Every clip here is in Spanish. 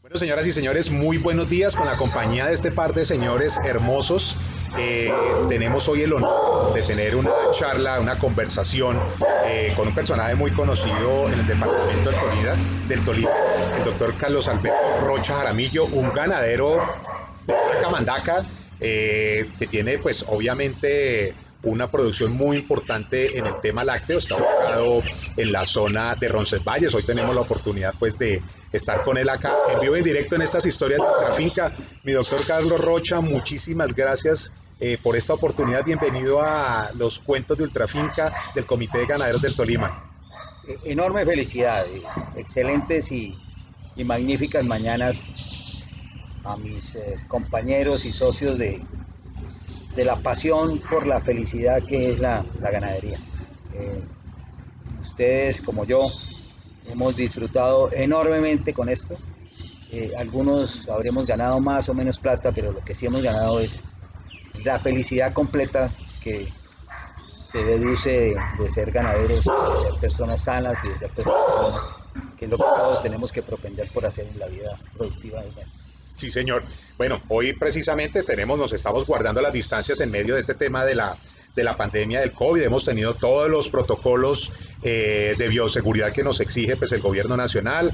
Bueno, señoras y señores, muy buenos días con la compañía de este par de señores hermosos. Tenemos hoy el honor de tener una charla, una conversación con un personaje muy conocido en el departamento del Tolima, el doctor Carlos Alberto Rocha Jaramillo, un ganadero de vaca mandaca que tiene pues obviamente una producción muy importante en el tema lácteo, está ubicado en la zona de Roncesvalles. Hoy tenemos la oportunidad pues de estar con él acá en vivo y en directo en estas historias de Ultrafinca. Mi doctor Carlos Rocha, muchísimas gracias por esta oportunidad. Bienvenido a los cuentos de Ultrafinca del Comité de Ganaderos del Tolima. Enorme felicidad, excelentes y magníficas mañanas a mis compañeros y socios de la pasión por la felicidad que es la ganadería. Ustedes como yo hemos disfrutado enormemente con esto. Algunos habremos ganado más o menos plata, pero lo que sí hemos ganado es la felicidad completa que se deduce de ser ganaderos, de ser personas sanas y de ser personas que es lo que todos tenemos que propender por hacer en la vida productiva de nuestra. Sí, señor. Bueno, hoy precisamente nos estamos guardando las distancias en medio de este tema de la pandemia del COVID. Hemos tenido todos los protocolos de bioseguridad que nos exige pues, el gobierno nacional.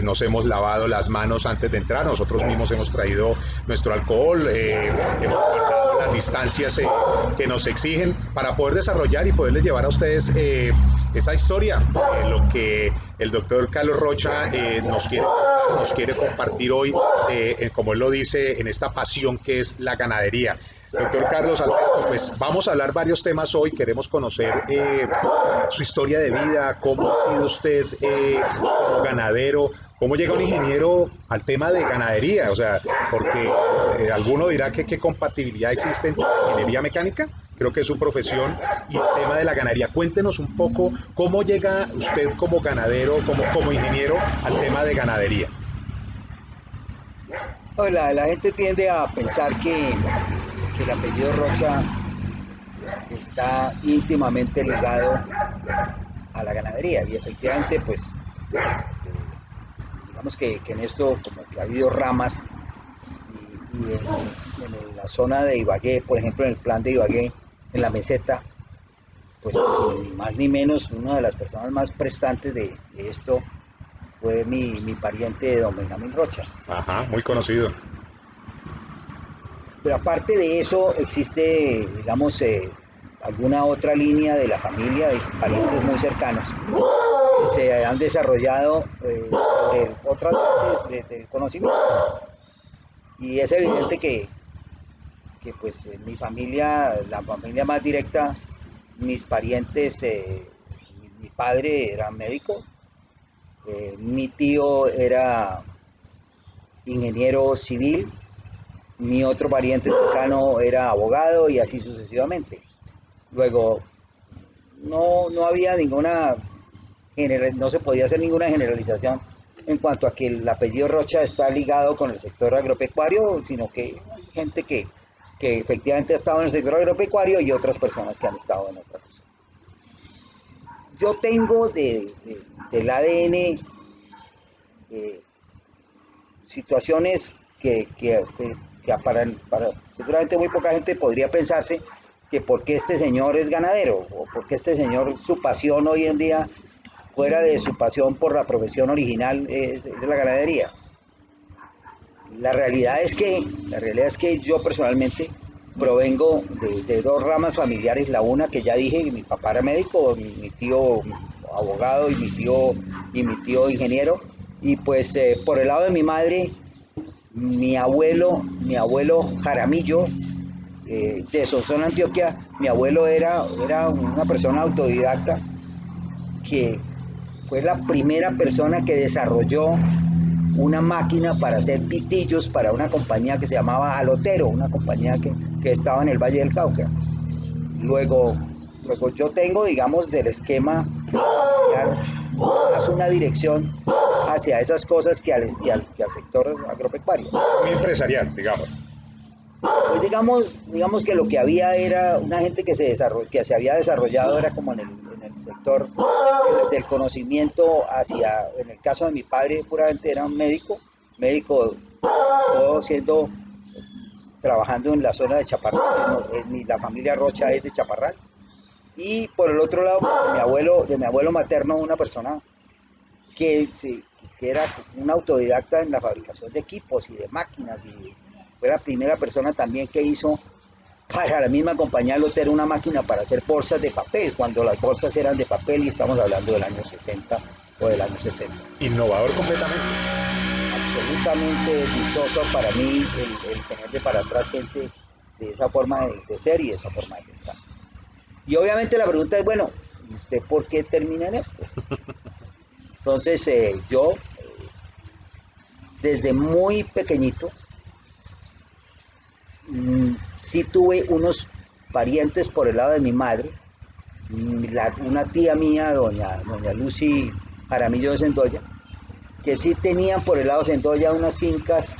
Nos hemos lavado las manos antes de entrar. Nosotros mismos hemos traído nuestro alcohol. Hemos guardado las distancias que nos exigen para poder desarrollar y poderles llevar a ustedes esta historia, lo que el doctor Carlos Rocha nos quiere compartir hoy, como él lo dice, en esta pasión que es la ganadería. Doctor Carlos Alberto, pues vamos a hablar varios temas hoy. Queremos conocer su historia de vida, cómo ha sido usted como ganadero, cómo llega un ingeniero al tema de ganadería, o sea, porque alguno dirá que qué compatibilidad existe entre ingeniería mecánica, creo que es su profesión, y el tema de la ganadería. Cuéntenos un poco cómo llega usted como ganadero, como ingeniero, al tema de ganadería. La gente tiende a pensar que el apellido Rocha está íntimamente ligado a la ganadería y efectivamente pues digamos que en esto como que ha habido ramas y en la zona de Ibagué, por ejemplo en el plan de Ibagué, en la meseta, pues ni más ni menos una de las personas más prestantes de esto fue mi pariente don Benjamín Rocha. Ajá, muy conocido. Pero aparte de eso existe, digamos, alguna otra línea de la familia, de parientes muy cercanos, que se han desarrollado sobre otras bases de conocimiento. Y es evidente que pues mi familia, la familia más directa, mis parientes, mi padre era médico, mi tío era ingeniero civil, mi otro pariente cercano era abogado y así sucesivamente. Luego, no había ninguna, no se podía hacer ninguna generalización en cuanto a que el apellido Rocha está ligado con el sector agropecuario, sino que hay gente que efectivamente ha estado en el sector agropecuario y otras personas que han estado en otra cosa. Yo tengo del ADN situaciones que para seguramente muy poca gente podría pensarse que porque este señor es ganadero o porque este señor su pasión hoy en día fuera de su pasión por la profesión original es la ganadería. La realidad es que yo personalmente provengo de dos ramas familiares, la una que ya dije, mi papá era médico, mi tío abogado y mi tío ingeniero, y pues por el lado de mi madre, mi abuelo Jaramillo, de Sonsón, Antioquia, mi abuelo era una persona autodidacta que fue la primera persona que desarrolló una máquina para hacer pitillos para una compañía que se llamaba Alotero, una compañía que estaba en el Valle del Cauca. Luego, luego yo tengo, digamos, del esquema más una dirección hacia esas cosas que al sector agropecuario. Muy empresarial, digamos. Pues digamos que lo que había era una gente que se había desarrollado era como en el sector del conocimiento hacia, en el caso de mi padre puramente era un médico médico, todo siendo, trabajando en la zona de Chaparral, la familia Rocha es de Chaparral. Y por el otro lado, de mi abuelo materno, una persona que, que era un autodidacta en la fabricación de equipos y de máquinas, y fue la primera persona también que hizo para la misma compañía Lotero una máquina para hacer bolsas de papel, cuando las bolsas eran de papel, y estamos hablando del año 60 o del año 70. Innovador completamente. Absolutamente dichoso para mí el tener de para atrás gente de esa forma de ser y de esa forma de pensar. Y obviamente la pregunta es, bueno, ¿y usted por qué termina en esto? Entonces yo, desde muy pequeñito, sí tuve unos parientes por el lado de mi madre, una tía mía, doña Lucy Jaramillo de Sendoya, que sí tenían por el lado de Sendoya unas fincas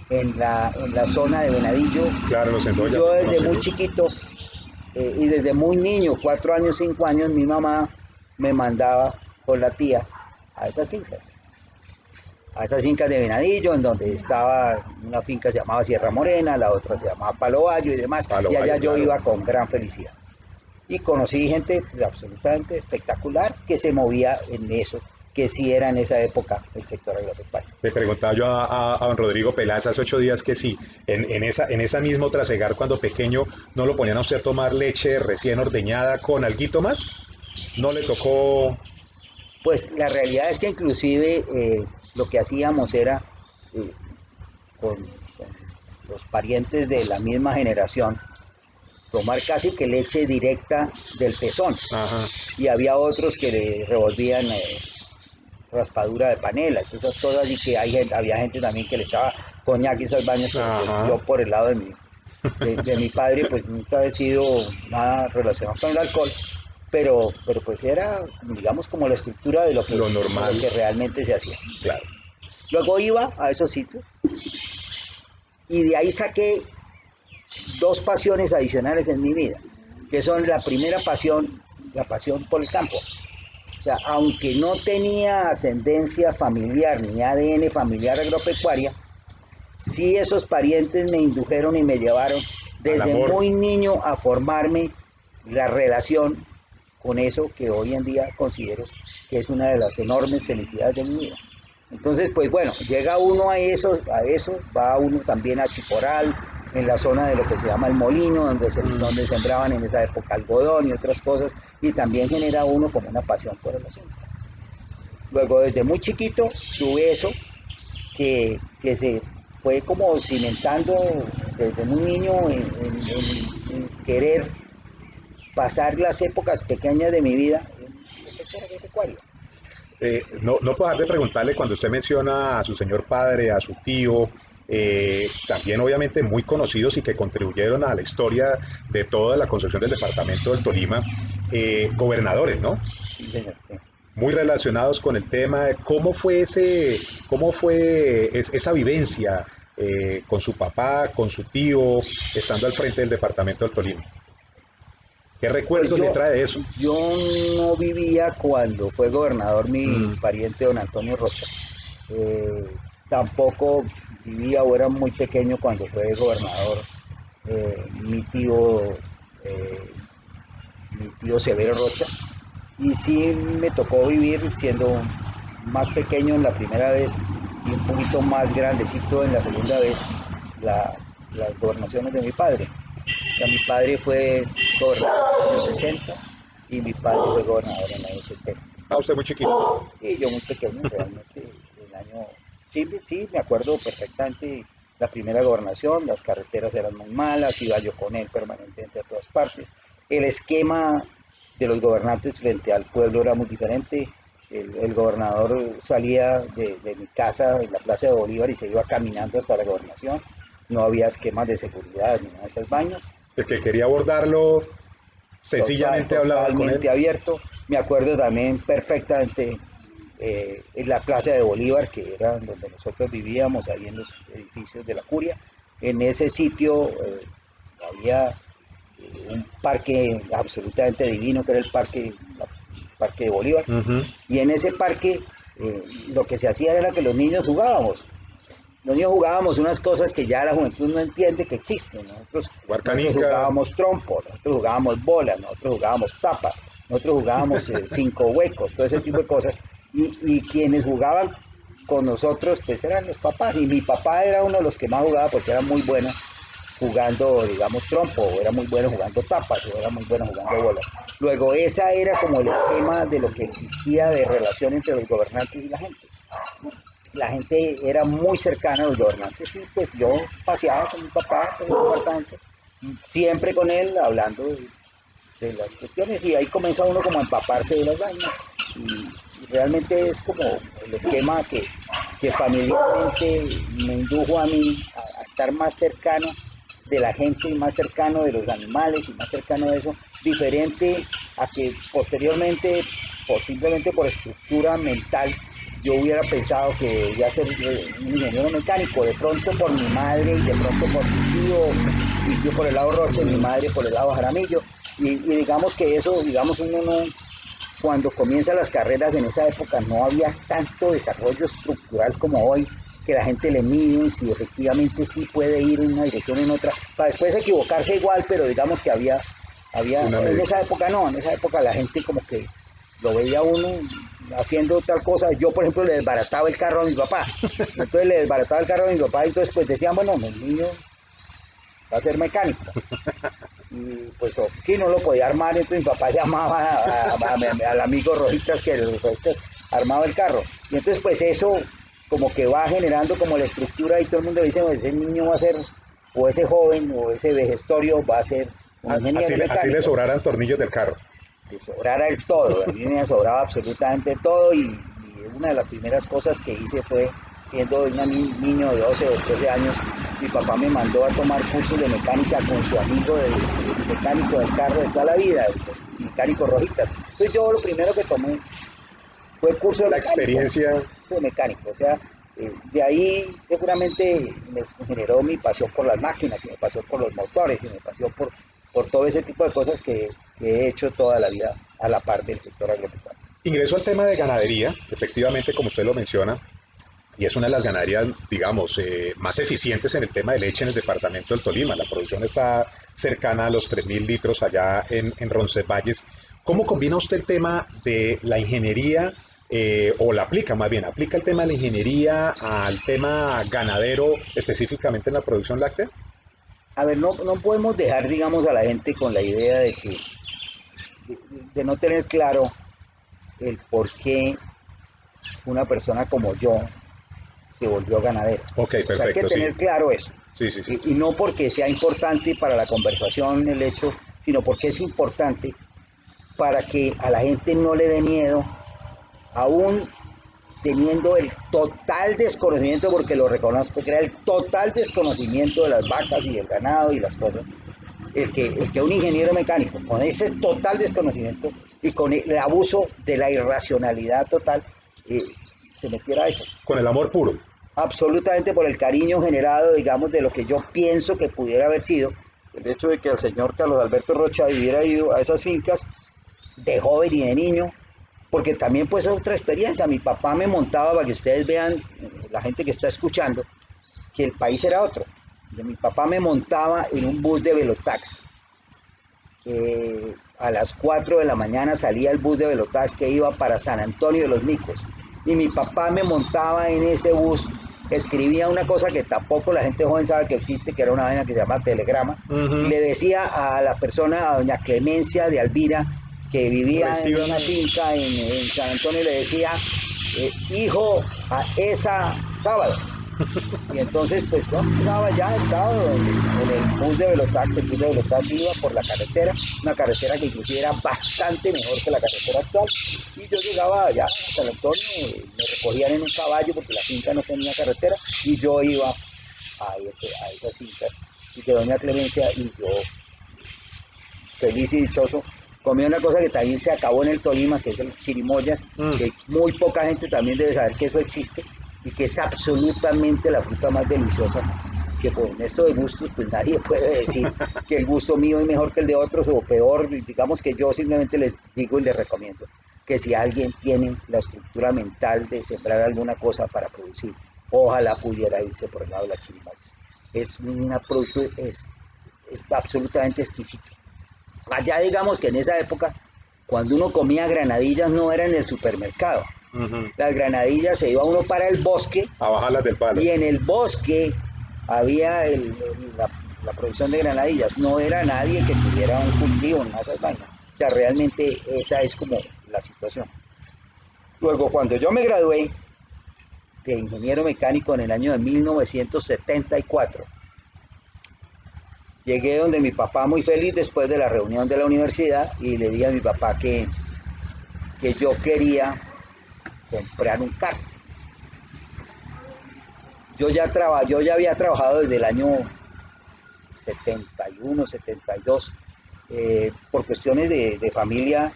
en la zona de Venadillo. Claro, los Sendoya. Yo desde muy chiquito y desde muy niño, 4 años, 5 años, mi mamá me mandaba con la tía a esas fincas. A esas fincas de Venadillo, en donde estaba una finca se llamaba Sierra Morena, la otra se llamaba Palo Bayo y demás, y allá yo iba con gran felicidad. Y conocí gente absolutamente espectacular que se movía en eso, que sí era en esa época el sector agropecuario. Le preguntaba yo a don Rodrigo Peláez hace 8 días que sí, en esa mismo trasegar cuando pequeño, ¿no lo ponían a usted a tomar leche recién ordeñada con alguito más? ¿No le tocó? Pues la realidad es que inclusive lo que hacíamos era eh, con los parientes de la misma generación, tomar casi que leche directa del pezón. Ajá. Y había otros que le revolvían raspadura de panela, esas cosas, y que había gente también que le echaba coñac y esas bañas, pero pues yo por el lado de mi padre pues nunca he sido nada relacionado con el alcohol, pero pues era, digamos, como la estructura de lo normal, de lo que realmente se hacía. Claro. Luego iba a esos sitios y de ahí saqué 2 pasiones adicionales en mi vida, que son la primera pasión, la pasión por el campo. O sea, aunque no tenía ascendencia familiar ni ADN familiar agropecuaria, sí esos parientes me indujeron y me llevaron desde muy niño a formarme la relación con eso que hoy en día considero que es una de las enormes felicidades de mi vida. Entonces, pues bueno, llega uno a eso, va uno también a Chiporal, en la zona de lo que se llama el molino, donde sembraban en esa época algodón y otras cosas, y también genera uno como una pasión por el asunto. Luego, desde muy chiquito, tuve eso que se fue como cimentando desde muy niño en querer pasar las épocas pequeñas de mi vida en el sector agropecuario. No puedo dejar de preguntarle, cuando usted menciona a su señor padre, a su tío, también obviamente muy conocidos y que contribuyeron a la historia de toda la construcción del departamento del Tolima, gobernadores, ¿no? Sí, señor. Sí. Muy relacionados con el tema de cómo fue esa vivencia con su papá, con su tío, estando al frente del departamento del Tolima. ¿Qué recuerdos le trae de eso? Yo no vivía cuando fue gobernador mi pariente don Antonio Rocha. Tampoco vivía o era muy pequeño cuando fue gobernador mi tío Severo Rocha. Y sí me tocó vivir siendo más pequeño en la primera vez y un poquito más grandecito en la segunda vez las gobernaciones de mi padre. O sea, mi padre fue gobernador en los años 60 y mi padre fue gobernador en los años 70. Ah, usted muy chiquito. Y yo muy pequeño, realmente, el año... Sí, me acuerdo perfectamente la primera gobernación, las carreteras eran muy malas, iba yo con él permanentemente a todas partes. El esquema de los gobernantes frente al pueblo era muy diferente. El gobernador salía de mi casa en la Plaza de Bolívar y se iba caminando hasta la gobernación. No había esquemas de seguridad ni nada de esos baños. El que quería abordarlo, sencillamente hablaba con él. Totalmente abierto. Me acuerdo también perfectamente en la Plaza de Bolívar, que era donde nosotros vivíamos, ahí en los edificios de la Curia. En ese sitio había un parque absolutamente divino, que era el parque de Bolívar. Y en ese parque lo que se hacía era que los niños jugábamos. los niños jugábamos unas cosas que ya la juventud no entiende que existen. Nosotros jugábamos trompo, nosotros jugábamos bolas, nosotros jugábamos tapas, nosotros jugábamos cinco huecos, todo ese tipo de cosas. Y quienes jugaban con nosotros pues eran los papás, y mi papá era uno de los que más jugaba porque era muy bueno jugando, digamos, trompo, o era muy bueno jugando tapas, o era muy bueno jugando bolas. Luego esa era como el esquema de lo que existía de relación entre los gobernantes y la gente. La gente era muy cercana a los gobernantes, y pues yo paseaba con mi papá por el departamento, siempre con él hablando de las cuestiones, y ahí comienza uno como a empaparse de las vainas, y realmente es como el esquema que familiarmente me indujo a mí a estar más cercano de la gente y más cercano de los animales y más cercano de eso, diferente a que posteriormente, simplemente por estructura mental, yo hubiera pensado que debía ser un ingeniero mecánico, de pronto por mi madre y de pronto por mi tío por el lado Rocha y mi madre por el lado Jaramillo, y digamos que eso, digamos, uno no, cuando comienzan las carreras en esa época no había tanto desarrollo estructural como hoy, que la gente le mide si efectivamente sí puede ir en una dirección o en otra, para después equivocarse igual, pero digamos que había en esa época no, en esa época la gente como que lo veía uno haciendo tal cosa. Yo, por ejemplo, le desbarataba el carro a mi papá, entonces le desbarataba el carro a mi papá, y entonces pues decían, bueno, el niño va a ser mecánico. Y pues sí, no lo podía armar, entonces mi papá llamaba al amigo Rojitas, que el Rojitas armaba el carro. Y entonces pues eso como que va generando como la estructura, y todo el mundo dice, pues, ese niño va a ser, o ese joven, o ese vejestorio va a ser un ingeniero mecánico. Así le sobraran tornillos del carro. Le sobrara el todo, a mí me sobraba absolutamente todo, y una de las primeras cosas que hice fue, siendo un niño de 12 o 13 años, mi papá me mandó a tomar cursos de mecánica con su amigo de mecánico del carro de toda la vida, el mecánico Rojitas. Entonces yo lo primero que tomé fue el curso de la mecánico, experiencia de mecánico, o sea, de ahí seguramente me generó mi pasión por las máquinas, y me pasión por los motores, y me pasión por todo ese tipo de cosas que he hecho toda la vida a la par del sector agropecuario. ingreso al tema de ganadería, efectivamente, como usted lo menciona, y es una de las ganaderías, digamos, más eficientes en el tema de leche en el departamento del Tolima. La producción está cercana a los 3.000 litros allá en Roncesvalles. ¿Cómo combina usted el tema de la ingeniería, o la aplica más bien, aplica el tema de la ingeniería al tema ganadero, específicamente en la producción láctea? A ver, no podemos dejar, digamos, a la gente con la idea de que de no tener claro el por qué una persona como yo se volvió ganadero. Ok, O sea, hay que perfecto, sí. tener claro eso. Sí, sí, sí. Y no porque sea importante para la conversación el hecho, sino porque es importante para que a la gente no le dé miedo, aún teniendo el total desconocimiento, porque lo reconozco, que era el total desconocimiento de las vacas y del ganado y las cosas, el que un ingeniero mecánico, con ese total desconocimiento y con el abuso de la irracionalidad total, se metiera a eso. Con el amor puro. Absolutamente por el cariño generado, digamos, de lo que yo pienso que pudiera haber sido el hecho de que el señor Carlos Alberto Rocha hubiera ido a esas fincas de joven y de niño, porque también pues es otra experiencia. Mi papá me montaba, para que ustedes vean, la gente que está escuchando, que el país era otro. Mi papá me montaba en un bus de Velotax, que a las 4 de la mañana salía el bus de Velotax que iba para San Antonio de los Micos, y mi papá me montaba en ese bus, escribía una cosa que tampoco la gente joven sabe que existe, que era una vaina que se llama telegrama, y le decía a la persona, a doña Clemencia de Alvira, que vivía en una finca en San Antonio, le decía, hijo, a esa sábado. Y entonces, pues yo estaba ya el sábado en el bus de Velotax. El bus de Velotax iba por la carretera, una carretera que inclusive era bastante mejor que la carretera actual. Y yo llegaba allá a San Antonio, me recogían en un caballo porque la finca no tenía carretera, y yo iba a esas fincas. Y de doña Clemencia, y yo, feliz y dichoso, comí una cosa que también se acabó en el Tolima, que es el chirimoyas, que muy poca gente también debe saber que eso existe, y que es absolutamente la fruta más deliciosa, que por esto de gustos pues nadie puede decir que el gusto mío es mejor que el de otros o peor. Digamos que yo simplemente les digo y les recomiendo que si alguien tiene la estructura mental de sembrar alguna cosa para producir Ojalá pudiera irse por el lado de las chirimoyas. Es un producto, es absolutamente exquisito. Allá digamos que en esa época, cuando uno comía granadillas no era en el supermercado. Las granadillas se iba uno para el bosque. A bajarlas del palo. Y en el bosque había la producción de granadillas. No era nadie que tuviera un cultivo, nada de esas vainas. O sea, realmente esa es como la situación. Luego, cuando yo me gradué de ingeniero mecánico en el año de 1974, llegué donde mi papá muy feliz después de la reunión de la universidad y le dije a mi papá que yo quería comprar un carro. Yo ya había trabajado desde el año 71, 72, por cuestiones de familia.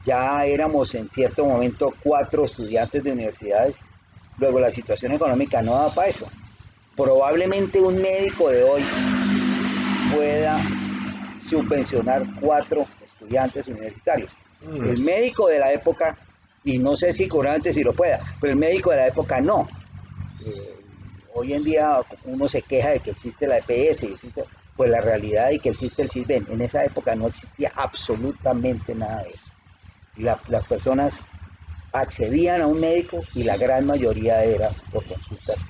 Ya éramos en cierto momento 4 estudiantes de universidades. Luego la situación económica no daba para eso. Probablemente un médico de hoy pueda subvencionar 4 estudiantes universitarios. El médico de la época, y no sé si seguramente si lo pueda, pero el médico de la época no. Hoy en día uno se queja de que existe la EPS, pues la realidad es que existe el CISBEN. En esa época no existía absolutamente nada de eso. Las personas accedían a un médico y la gran mayoría era por consultas,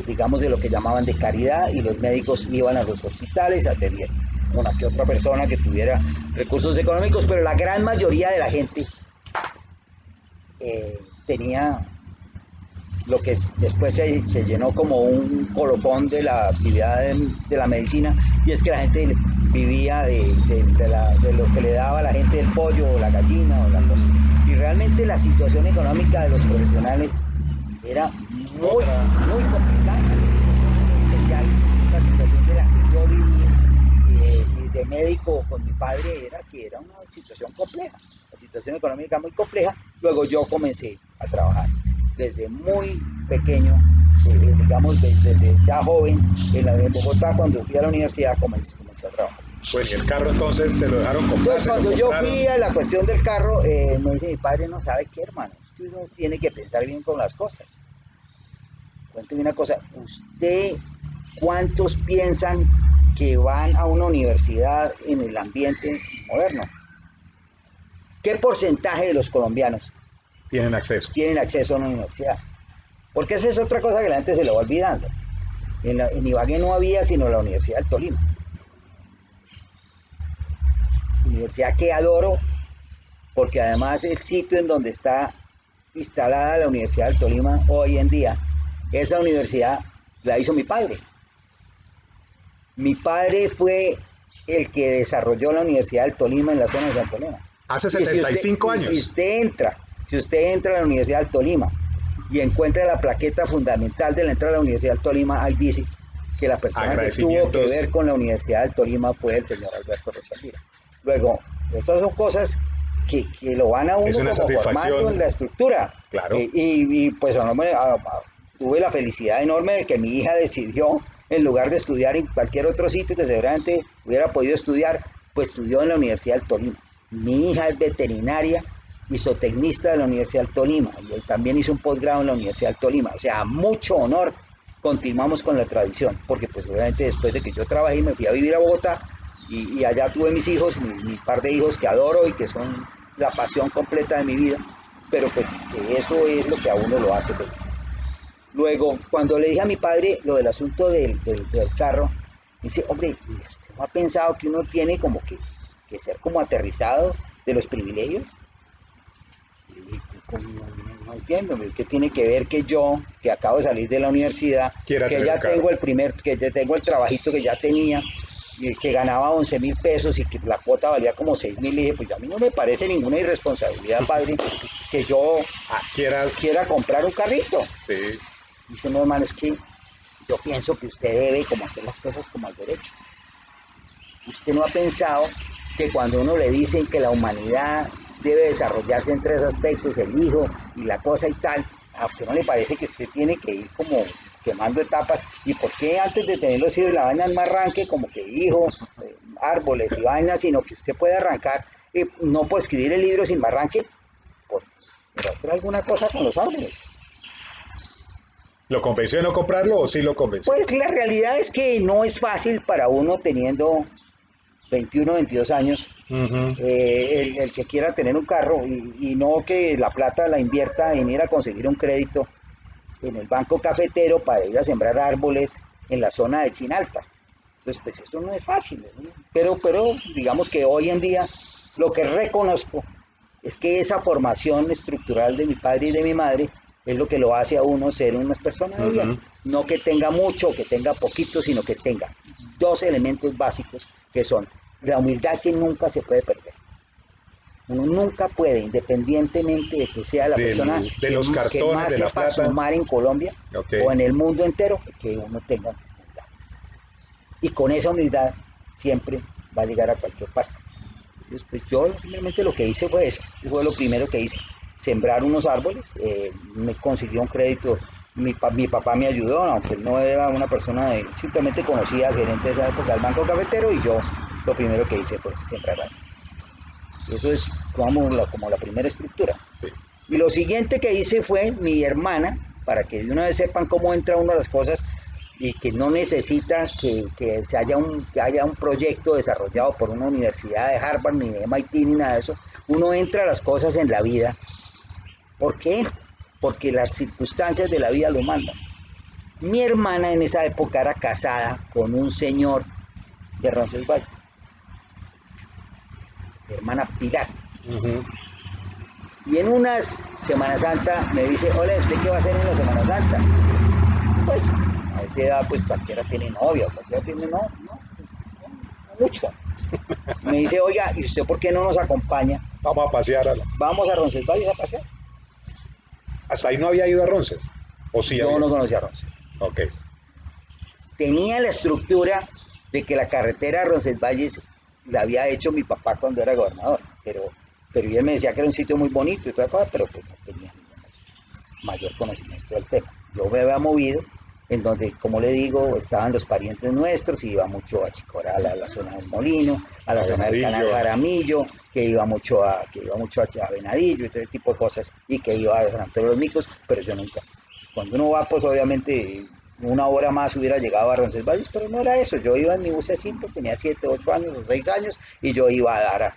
digamos, de lo que llamaban de caridad, y los médicos iban a los hospitales a atender una que otra persona que tuviera recursos económicos, pero la gran mayoría de la gente tenía lo que después se llenó como un colofón de la actividad de la medicina, y es que la gente vivía de lo que le daba a la gente el pollo o la gallina o la cosa. Y realmente la situación económica de los profesionales era muy, muy complicada. En especial la situación de la que yo viví de médico con mi padre era que era una situación compleja, la situación económica muy compleja. Luego yo comencé a trabajar desde muy pequeño, digamos desde ya joven, en Bogotá. Cuando fui a la universidad comencé a trabajar. Bueno, ¿y el carro entonces se lo dejaron comprar? Entonces cuando yo fui a la cuestión del carro, me dice mi padre: no sabe qué, hermano, es que uno tiene que pensar bien con las cosas. Cuénteme una cosa, ¿usted cuántos piensan que van a una universidad en el ambiente moderno? ¿Qué porcentaje de los colombianos tienen acceso a una universidad? Porque esa es otra cosa que la gente se le va olvidando. En Ibagué no había sino la Universidad del Tolima. Universidad que adoro, porque además el sitio en donde está instalada la Universidad del Tolima hoy en día, esa universidad la hizo mi padre. Mi padre fue el que desarrolló la Universidad del Tolima en la zona de Santa Elena. Hace 75 años. Si usted entra a la Universidad del Tolima y encuentra la plaqueta fundamental de la entrada a la Universidad del Tolima, ahí dice que la persona que tuvo que ver con la Universidad del Tolima fue el señor Alberto Rosalía. Luego, estas son cosas que lo van a uno como formando en la estructura. Claro. Y pues tuve la felicidad enorme de que mi hija decidió, en lugar de estudiar en cualquier otro sitio que seguramente hubiera podido estudiar, pues estudió en la Universidad del Tolima. Mi hija es veterinaria y zootecnista de la Universidad del Tolima, y él también hizo un posgrado en la Universidad del Tolima. O sea, mucho honor. Continuamos con la tradición, porque pues obviamente después de que yo trabajé me fui a vivir a Bogotá, y allá tuve mis hijos, mi par de hijos que adoro y que son la pasión completa de mi vida, pero pues eso es lo que a uno lo hace feliz. Luego, cuando le dije a mi padre lo del asunto del carro, me dice: hombre, ¿usted no ha pensado que uno tiene como que ser como aterrizado de los privilegios? No entiendo, ¿qué tiene que ver que yo, que acabo de salir de la universidad, que ya tengo que ya tengo el trabajito que ya tenía, y que ganaba 11.000 pesos y que la cuota valía como 6.000? Le dije: pues a mí no me parece ninguna irresponsabilidad, padre, que yo quiera comprar un carrito. Sí. Dice: no, hermano, es que yo pienso que usted debe como hacer las cosas como al derecho. Usted no ha pensado que cuando uno le dicen que la humanidad debe desarrollarse en 3 aspectos, el hijo y la cosa y tal, a usted no le parece que usted tiene que ir como quemando etapas? ¿Y por qué antes de tener los hijos la vaina no arranque como que hijo, árboles y vainas, sino que usted puede arrancar? No puede escribir el libro sin arranque por hacer alguna cosa con los árboles. ¿Lo convenció de no comprarlo o sí lo convenció? Pues la realidad es que no es fácil para uno teniendo 21, 22 años, Ujú. el que quiera tener un carro y no que la plata la invierta en ir a conseguir un crédito en el banco cafetero para ir a sembrar árboles en la zona de Chinalta. Entonces, pues eso no es fácil, ¿no? Pero digamos que hoy en día lo que reconozco es que esa formación estructural de mi padre y de mi madre es lo que lo hace a uno ser una persona de bien. Ujú. No que tenga mucho o que tenga poquito, sino que tenga dos elementos básicos que son la humildad, que nunca se puede perder. Uno nunca puede, independientemente de que sea la persona De los que cartones, más de la sepa plata. sumar en Colombia Ok. o en el mundo entero, que uno tenga humildad. Y con esa humildad siempre va a llegar a cualquier parte. Entonces, pues yo simplemente lo que hice fue eso, fue lo primero que hice, sembrar unos árboles, me consiguió un crédito, mi papá me ayudó, aunque no era una persona, simplemente conocía al gerente de esa época del Banco Cafetero, y yo lo primero que hice fue sembrar árboles. Eso es como la primera estructura. Sí. Y lo siguiente que hice fue mi hermana, para que de una vez sepan cómo entra uno a las cosas y que no necesita que haya un proyecto desarrollado por una universidad de Harvard, ni de MIT, ni nada de eso. Uno entra a las cosas en la vida. ¿Por qué? Porque las circunstancias de la vida lo mandan. Mi hermana en esa época era casada con un señor de Roncesvalles, mi hermana Pilar. Ujú. Y en unas Semana Santa me dice, hola, ¿usted qué va a hacer en la Semana Santa? Pues a esa edad pues cualquiera tiene novia, cualquiera tiene no mucho. Me dice, oiga, ¿y usted por qué no nos acompaña? Vamos a pasear a Vamos a Roncesvalles a pasear. Hasta ahí no había ido a Ronces. ¿O sí Yo había? no conocía a Roncesvalles. Ok. Tenía la estructura de que la carretera de Roncesvalles la había hecho mi papá cuando era gobernador, pero él me decía que era un sitio muy bonito y toda cosa, pero pues no tenía mayor conocimiento del tema. Yo me había movido en donde, como le digo, estaban los parientes nuestros, y iba mucho a Chicoral, a la zona del Molino, a la A zona del Canal Venadillo. Jaramillo, que iba mucho a Venadillo y todo ese tipo de cosas, y que iba a San Antonio de los Micos, pero yo nunca. Cuando uno va, pues obviamente una hora más hubiera llegado a Roncesvalles, pero no era eso. Yo iba en mi bucecito, tenía 7, 8 años o 6 años, y yo iba a dar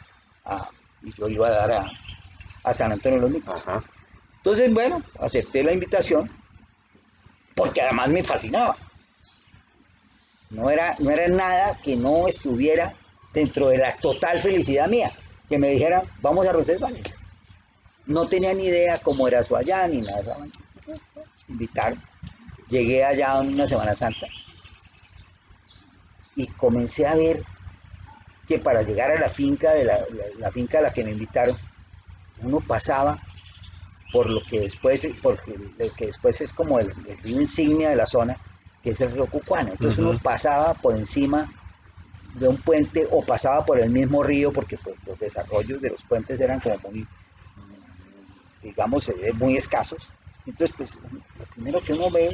a San Antonio de los Micos. Ajá. Entonces, bueno, acepté la invitación porque además me fascinaba. No era nada que no estuviera dentro de la total felicidad mía, que me dijeran, vamos a Roncesvalles. No tenía ni idea cómo era eso allá, ni nada. Invitaron. Llegué allá en una Semana Santa y comencé a ver que para llegar a la finca la finca a la que me invitaron, uno pasaba por lo que después es como el río insignia de la zona, que es el río Cucuana. Entonces uno Ujú. pasaba por encima de un puente o pasaba por el mismo río, porque pues los desarrollos de los puentes eran como muy, digamos, muy escasos. Entonces, pues lo primero que uno ve,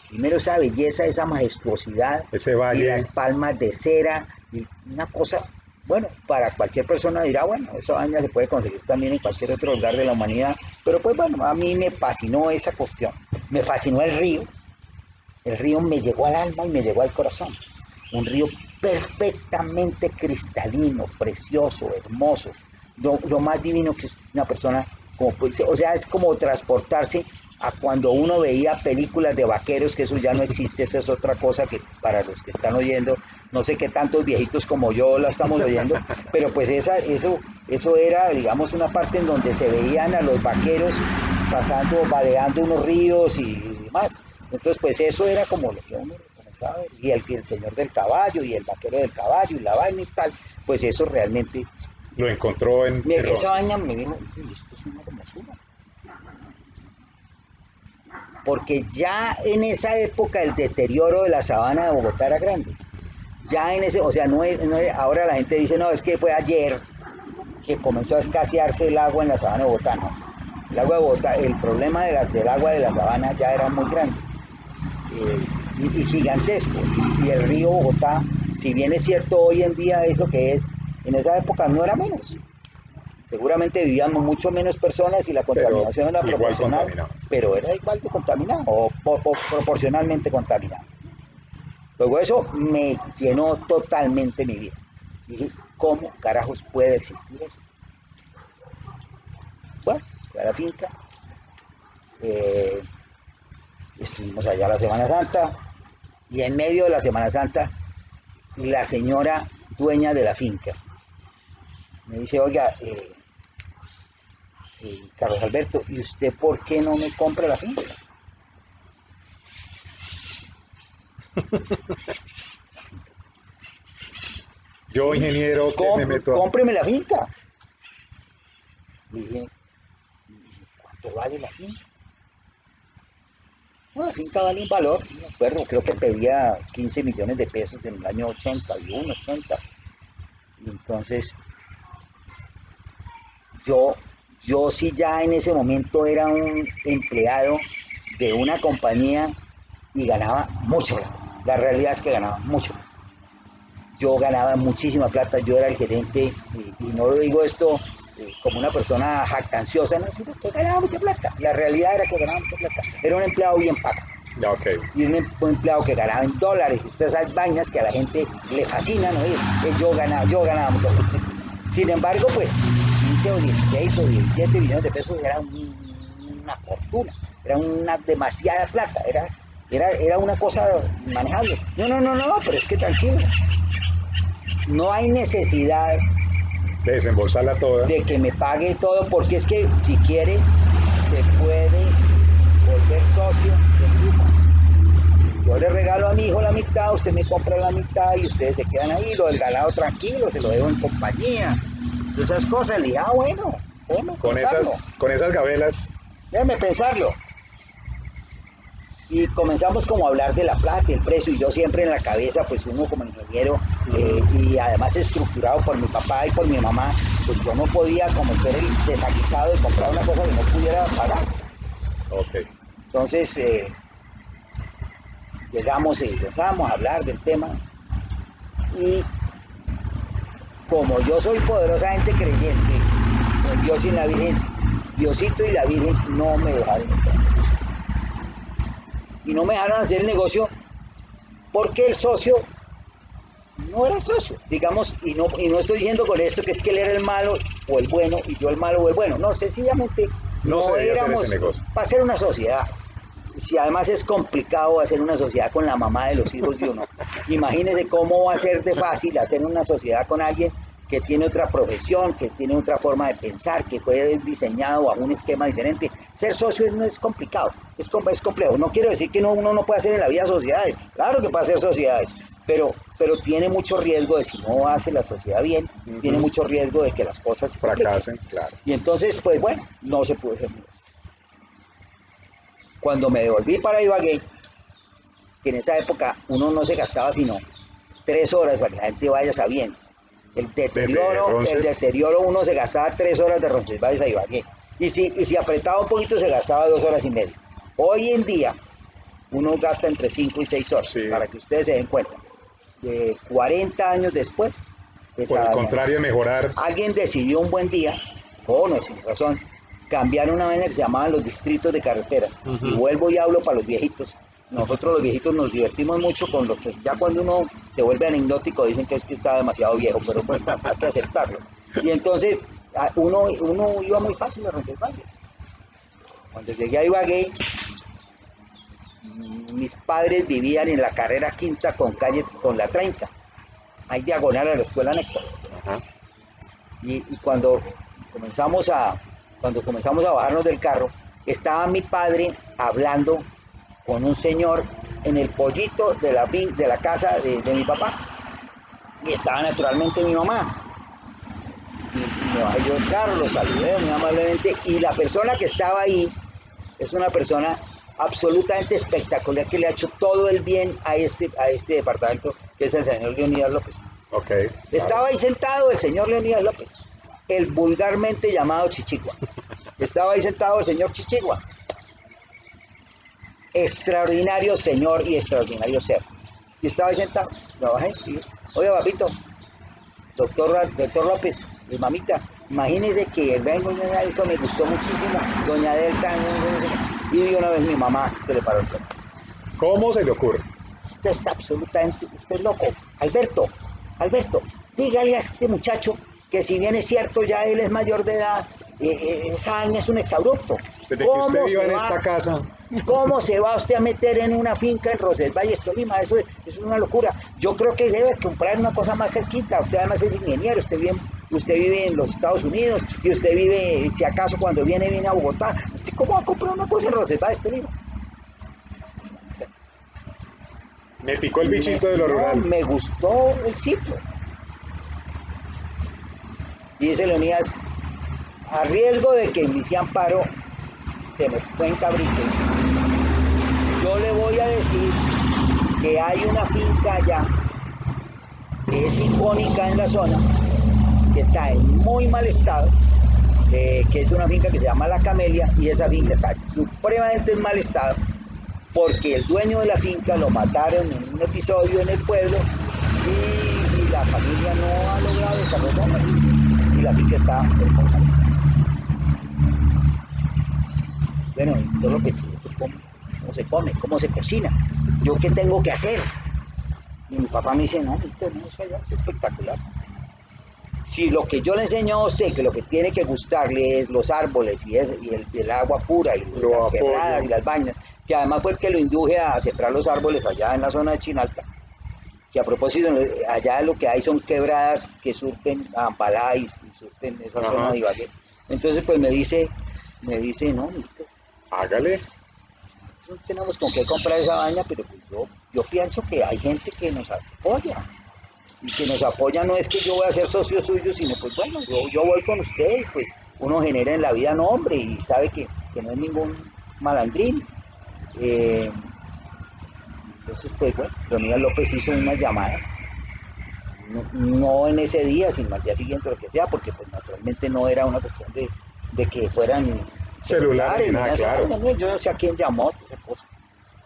primero esa belleza, esa majestuosidad Ese y valle. las palmas de cera, y una cosa, bueno, para cualquier persona dirá, bueno, esa vaina se puede conseguir también en cualquier otro lugar de la humanidad, pero pues bueno, a mí me fascinó esa cuestión, me fascinó el río me llegó al alma y me llegó al corazón, un río perfectamente cristalino, precioso, hermoso, lo más divino que es una persona, como, o sea, es como transportarse a cuando uno veía películas de vaqueros, que eso ya no existe, eso es otra cosa que para los que están oyendo, no sé qué tantos viejitos como yo la estamos oyendo, pero pues eso era, digamos, una parte en donde se veían a los vaqueros pasando, vadeando unos ríos y demás. Entonces, pues eso era como lo que uno comenzaba a ver, y el señor del caballo, y el vaquero del caballo, y la vaina y tal, pues eso realmente, Lo encontró en esa Ronces. vaina me dijo, esto es una hermosura. Porque ya en esa época el deterioro de la sabana de Bogotá era grande. Ya en ese, o sea, ahora la gente dice, no, es que fue ayer que comenzó a escasearse el agua en la sabana de Bogotá, no. El agua de Bogotá, el problema del agua de la sabana ya era muy grande, y gigantesco. Y el río Bogotá, si bien es cierto hoy en día es lo que es, en esa época no era menos. Seguramente vivíamos mucho menos personas y la contaminación era igual proporcional, contaminados. pero era igual de contaminado o proporcionalmente contaminado. Luego eso me llenó totalmente mi vida. Dije, ¿cómo carajos puede existir eso? Bueno, fui a la finca, estuvimos allá la Semana Santa y en medio de la Semana Santa la señora dueña de la finca me dice, oiga, Carlos Alberto, ¿y usted por qué no me compra la finca? Yo, ingeniero, que me meto a... Cómpreme la finca. Le dije, ¿cuánto vale la finca? Bueno, la finca vale un valor, no me acuerdo, creo que pedía 15 millones de pesos en el año 81, 80. Y entonces, yo sí ya en ese momento era un empleado de una compañía y ganaba mucho plata. La realidad es que ganaba mucho. Yo ganaba muchísima plata, yo era el gerente, y no lo digo esto como una persona jactanciosa, no, sino que ganaba mucha plata. La realidad era que ganaba mucha plata. Era un empleado bien pago. Ya, ok. Y un empleado que ganaba en dólares y todas esas vainas que a la gente le fascinan, ¿no? Yo ganaba mucha plata. Sin embargo, pues 15 o 16 o 17 millones de pesos era una fortuna, era una demasiada plata, era una cosa manejable. No, pero es que tranquilo, no hay necesidad De desembolsarla toda. de que me pague todo, porque es que si quiere se puede volver socio del grupo. Yo le regalo a mi hijo la mitad, usted me compra la mitad y ustedes se quedan ahí, lo del ganado tranquilo, se lo dejo en compañía. Todas esas cosas, le dije, bueno, déjeme pensarlo. Con esas gabelas. Déjeme pensarlo. Y comenzamos como a hablar de la plata, el precio, y yo siempre en la cabeza, pues uno como ingeniero, y además estructurado por mi papá y por mi mamá, pues yo no podía cometer el desaguisado de comprar una cosa que no pudiera pagar. Ok. Entonces llegamos y empezamos a hablar del tema, y como yo soy poderosamente creyente en Dios y en la Virgen, Diosito y la Virgen no me dejaron hacer. Y no me dejaron hacer el negocio porque el socio no era el socio, digamos, y no estoy diciendo con esto que es que él era el malo o el bueno y yo el malo o el bueno, no, sencillamente No se debía hacer éramos ese negocio. para hacer una sociedad. Si además es complicado hacer una sociedad con la mamá de los hijos de uno, imagínese cómo va a ser de fácil hacer una sociedad con alguien que tiene otra profesión, que tiene otra forma de pensar, que fue diseñado bajo un esquema diferente. Ser socio no es complicado, es complejo. No quiero decir que uno no puede hacer en la vida sociedades, claro que puede hacer sociedades, pero tiene mucho riesgo de, si no hace la sociedad bien, tiene mucho riesgo de que las cosas se fracasen, claro. Y entonces, pues bueno, no se pudo hacer. Cuando me devolví para Ibagué, que en esa época uno no se gastaba sino 3 horas para que la gente vaya sabiendo. El deterioro uno se gastaba 3 horas de Roncesvalles a Ibagué. Y si apretaba un poquito se gastaba 2 horas y media. Hoy en día uno gasta entre 5 y 6 horas, sí, para que ustedes se den cuenta. De 40 años después, por el contrario de mejorar, alguien decidió un buen día, no sin razón, cambiar una vaina que se llamaban los distritos de carreteras. Y vuelvo y hablo para los viejitos. Nosotros los viejitos nos divertimos mucho con lo que ya cuando uno se vuelve anecdótico dicen que es que está demasiado viejo, pero pues hay que aceptarlo. Y entonces uno iba muy fácil a Roncesvalles. Cuando llegué a Ibagué, mis padres vivían en la carrera quinta con la 30, ahí diagonal a la escuela anexa. Y cuando comenzamos a bajarnos del carro, estaba mi padre hablando con un señor en el pollito de la casa de mi papá, y estaba naturalmente mi mamá. Y me bajé yo del carro, lo saludé muy amablemente, y la persona que estaba ahí es una persona absolutamente espectacular que le ha hecho todo el bien a este departamento, que es el señor Leonidas López. Okay, Estaba ahí sentado el señor Leonidas López, el vulgarmente llamado Chichigua. Estaba ahí sentado el señor Chichigua. Extraordinario señor y extraordinario ser. Y estaba ahí sentado, lo bajé y, oye papito, doctor López, mi mamita, Imagínense que vengo, eso me gustó muchísimo, doña Delta, y de una vez mi mamá se le paró el pelo. ¿Cómo se le ocurre? Usted está absolutamente, usted es loco. Alberto, dígale a este muchacho que si bien es cierto, ya él es mayor de edad, esa vaina es un exabrupto. Desde que usted viva en esta casa. ¿Cómo se va usted a meter en una finca en Roncesvalles, Tolima? Eso es una locura. Yo creo que debe comprar una cosa más cerquita. Usted además es ingeniero, usted vive en los Estados Unidos y usted vive, si acaso cuando viene a Bogotá. ¿Cómo va a comprar una cosa en Roncesvalles, Tolima? Me picó el bichito de lo rural. Me gustó el sitio. Y dice Leonidas, a riesgo de que en mi amparo se me fue en cabrite, yo le voy a decir que hay una finca allá que es icónica en la zona, que está en muy mal estado, que es una finca que se llama La Camelia, y esa finca está supremamente en mal estado porque el dueño de la finca lo mataron en un episodio en el pueblo y la familia no ha logrado desarrollarla y la finca está en muy mal estado. Bueno, yo lo que sí, cómo se come, cómo se cocina, yo qué tengo que hacer. Y mi papá me dice, no, eso allá es espectacular. Si lo que yo le enseño a usted, que lo que tiene que gustarle es los árboles y el agua pura y las quebradas y las bañas, que además fue el que lo induje a sembrar los árboles allá en la zona de Chinalta, que a propósito, allá lo que hay son quebradas que surten a Ampalá y surten esa zona de Ibagué. Entonces pues me dice, no, hágale. No tenemos con qué comprar esa vaina, pero pues yo pienso que hay gente que nos apoya. Y que nos apoya no es que yo voy a ser socio suyo, sino pues bueno, yo voy con usted y pues uno genera en la vida nombre y sabe que no es ningún malandrín. Entonces pues bueno, Leonidas López hizo unas llamadas, no en ese día, sino al día siguiente, lo que sea, porque pues naturalmente no era una cuestión de que fueran celulares, nada, claro. Yo no sé a quién llamó, esa cosa.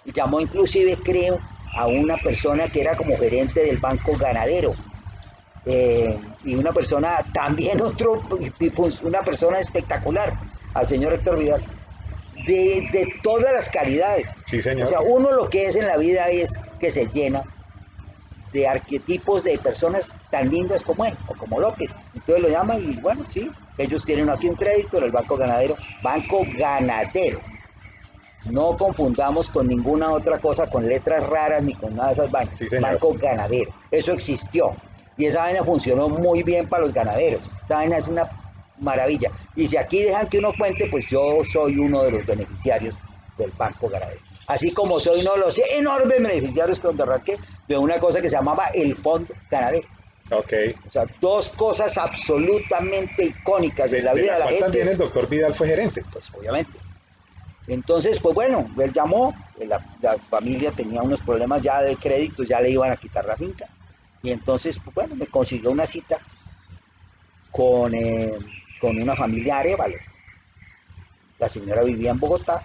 Y llamó inclusive, creo, a una persona que era como gerente del Banco Ganadero. Y una persona, también una persona espectacular, al señor Héctor Vidal, de todas las calidades. Sí, señor. O sea, uno lo que es en la vida es que se llena de arquetipos de personas tan lindas como él, o como López. Entonces lo llaman y bueno, sí, ellos tienen aquí un crédito en el Banco Ganadero. Banco Ganadero. No confundamos con ninguna otra cosa, con letras raras ni con nada de esas vainas. Sí, señor. Banco Ganadero. Eso existió. Y esa vaina funcionó muy bien para los ganaderos. Esa vaina es una maravilla. Y si aquí dejan que uno cuente, pues yo soy uno de los beneficiarios del Banco Ganadero. Así como soy uno de los enormes beneficiarios cuando arranqué de una cosa que se llamaba el Fondo Ganadero. Ok. O sea, dos cosas absolutamente icónicas de la vida de la gente. También el doctor Vidal fue gerente. Pues obviamente. Entonces, pues bueno, él llamó, la familia tenía unos problemas ya de crédito, ya le iban a quitar la finca. Y entonces, pues bueno, me consiguió una cita con una familia Arévalo. La señora vivía en Bogotá.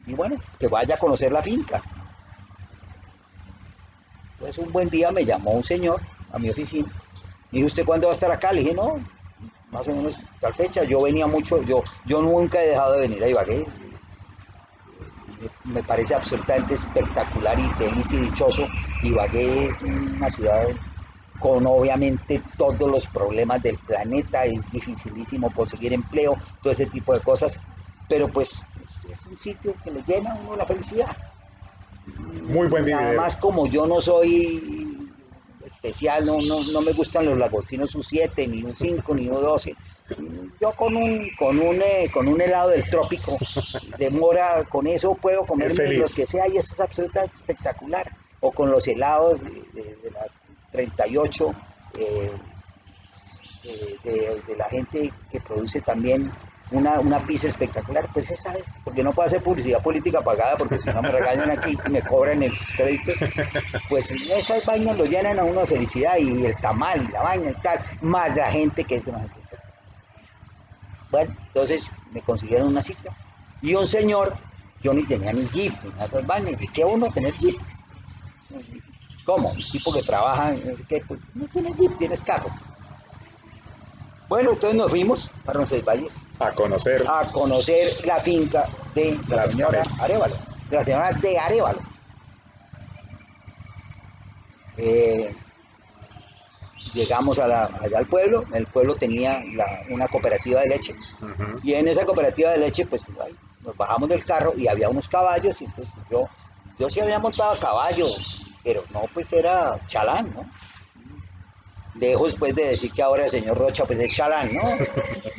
Y bueno, que vaya a conocer la finca. Pues un buen día me llamó un señor a mi oficina. Me dijo, ¿usted cuándo va a estar acá? Le dije, no, más o menos tal fecha. Yo venía mucho, yo nunca he dejado de venir a Ibagué. Me parece absolutamente espectacular y feliz y dichoso. Ibagué es una ciudad con obviamente todos los problemas del planeta, es dificilísimo conseguir empleo, todo ese tipo de cosas, pero pues es un sitio que le llena a uno la felicidad. Muy buen video. Además, como yo no soy especial, no me gustan los lagostinos un 7, ni un 5, ni un 12. Yo con un helado del trópico de mora, con eso puedo comerme los que sea y eso es absolutamente espectacular. O con los helados de la 38 de la gente que produce también una pizza espectacular, pues esa es, porque no puedo hacer publicidad política pagada porque si no me regañan aquí y me cobran en sus créditos, pues esas vainas lo llenan a uno de felicidad y el tamal y la vaina y tal, más la gente que es una gente espectacular. Bueno, entonces me consiguieron una cita y un señor, yo ni tenía ni jeep ni esas vainas, ¿y qué uno tener jeep? ¿Cómo? Un tipo que trabaja, no sé qué, pues no tienes jeep, tienes carro. Bueno, entonces nos fuimos para Roncesvalles A conocer a conocer la finca de la Las señora Camelas. Arévalo, de la señora de Arévalo. Eh, Llegamos allá al pueblo, el pueblo tenía una cooperativa de leche, Ujú. y en esa cooperativa de leche, pues ahí, nos bajamos del carro y había unos caballos, y entonces yo sí había montado a caballo, pero no, pues era chalán, ¿no? Dejo después de decir que ahora el señor Rocha, pues es chalán, ¿no?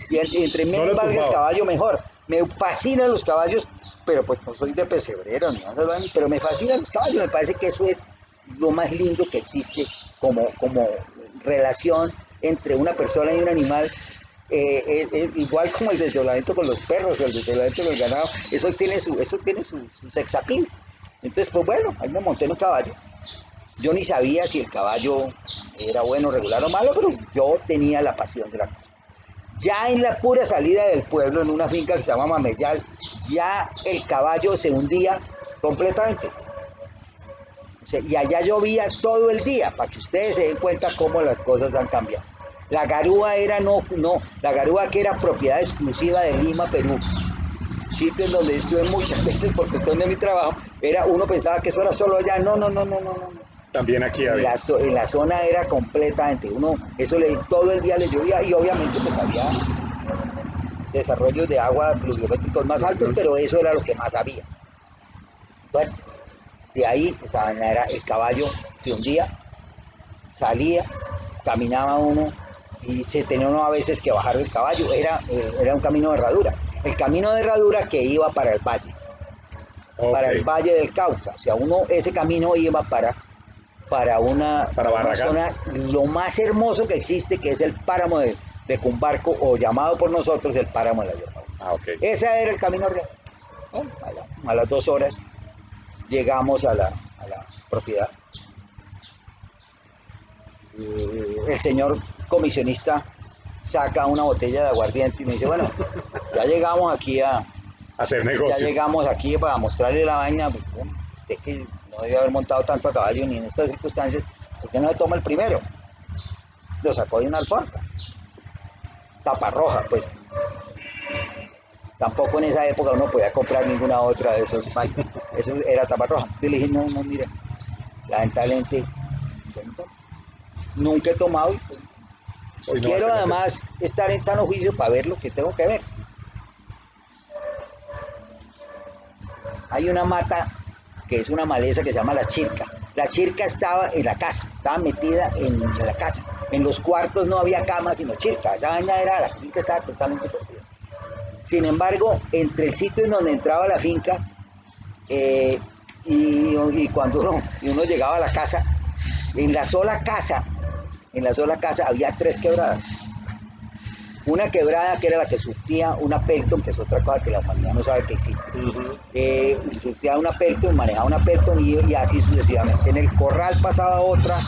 Y entre No menos lo valga el tumbaba. caballo, mejor. Me fascinan los caballos, pero pues no soy de pesebrero, ¿no? Pero me fascinan los caballos, me parece que eso es lo más lindo que existe como relación entre una persona y un animal. Es igual como el desdoblamiento con los perros, el desdoblamiento con el ganado, eso tiene su sex appeal. Entonces, pues bueno, ahí me monté en un caballo. Yo ni sabía si el caballo era bueno, regular o malo, pero yo tenía la pasión de la cosa. Ya en la pura salida del pueblo, en una finca que se llama Mameyal, ya el caballo se hundía completamente. O sea, y allá llovía todo el día, para que ustedes se den cuenta cómo las cosas han cambiado. La garúa era la garúa que era propiedad exclusiva de Lima, Perú. Sitio en donde estuve muchas veces por cuestión de mi trabajo, uno pensaba que eso era solo allá. No, no, no, no, no, no. También aquí En había. la zona era completamente, todo el día le llovía, y obviamente pues había desarrollos de agua pluviométricos más altos, Ujú. pero eso era lo que más había. Bueno, de ahí esa vaina era el caballo, se hundía, salía, caminaba uno y se tenía uno a veces que bajar del caballo, era un camino de herradura. El camino de herradura que iba Ok. para el Valle del Cauca, o sea, ese camino iba Para para una Barragán. zona, lo más hermoso que existe, que es el páramo de Cumbarco, o llamado por nosotros el páramo de la Yerba. Ah, ok. Ese era el camino real. Bueno, a las 2 horas llegamos a la propiedad. El señor comisionista saca una botella de aguardiente y me dice, bueno, ya llegamos aquí Hacer ya negocio. llegamos aquí para mostrarle la vaina. Pues, bueno, usted que no debe haber montado tanto a caballo ni en estas circunstancias, ¿por qué no se toma el primero? Lo sacó de una alforja, taparroja, pues. Tampoco en esa época uno podía comprar ninguna otra de esos vainas. Eso era taparroja. Yo le dije, no, no, mire, lamentablemente, nunca he tomado, y pues, Hoy no va a quiero ser necesario. además estar en sano juicio para ver lo que tengo que ver. Hay una mata que es una maleza que se llama la chirca. La chirca estaba en la casa, estaba metida en la casa. En los cuartos no había cama, sino chirca. Esa vaina era, la finca estaba totalmente perdida. Sin embargo, entre el sitio en donde entraba la finca eh, y cuando uno llegaba a la casa, en la sola casa, había 3 quebradas. Una quebrada que era la que surtía una Pelton, que es otra cosa que la humanidad no sabe que existe. Ujú. Surtía una Pelton, manejaba una Pelton, y así sucesivamente. En el corral pasaba otra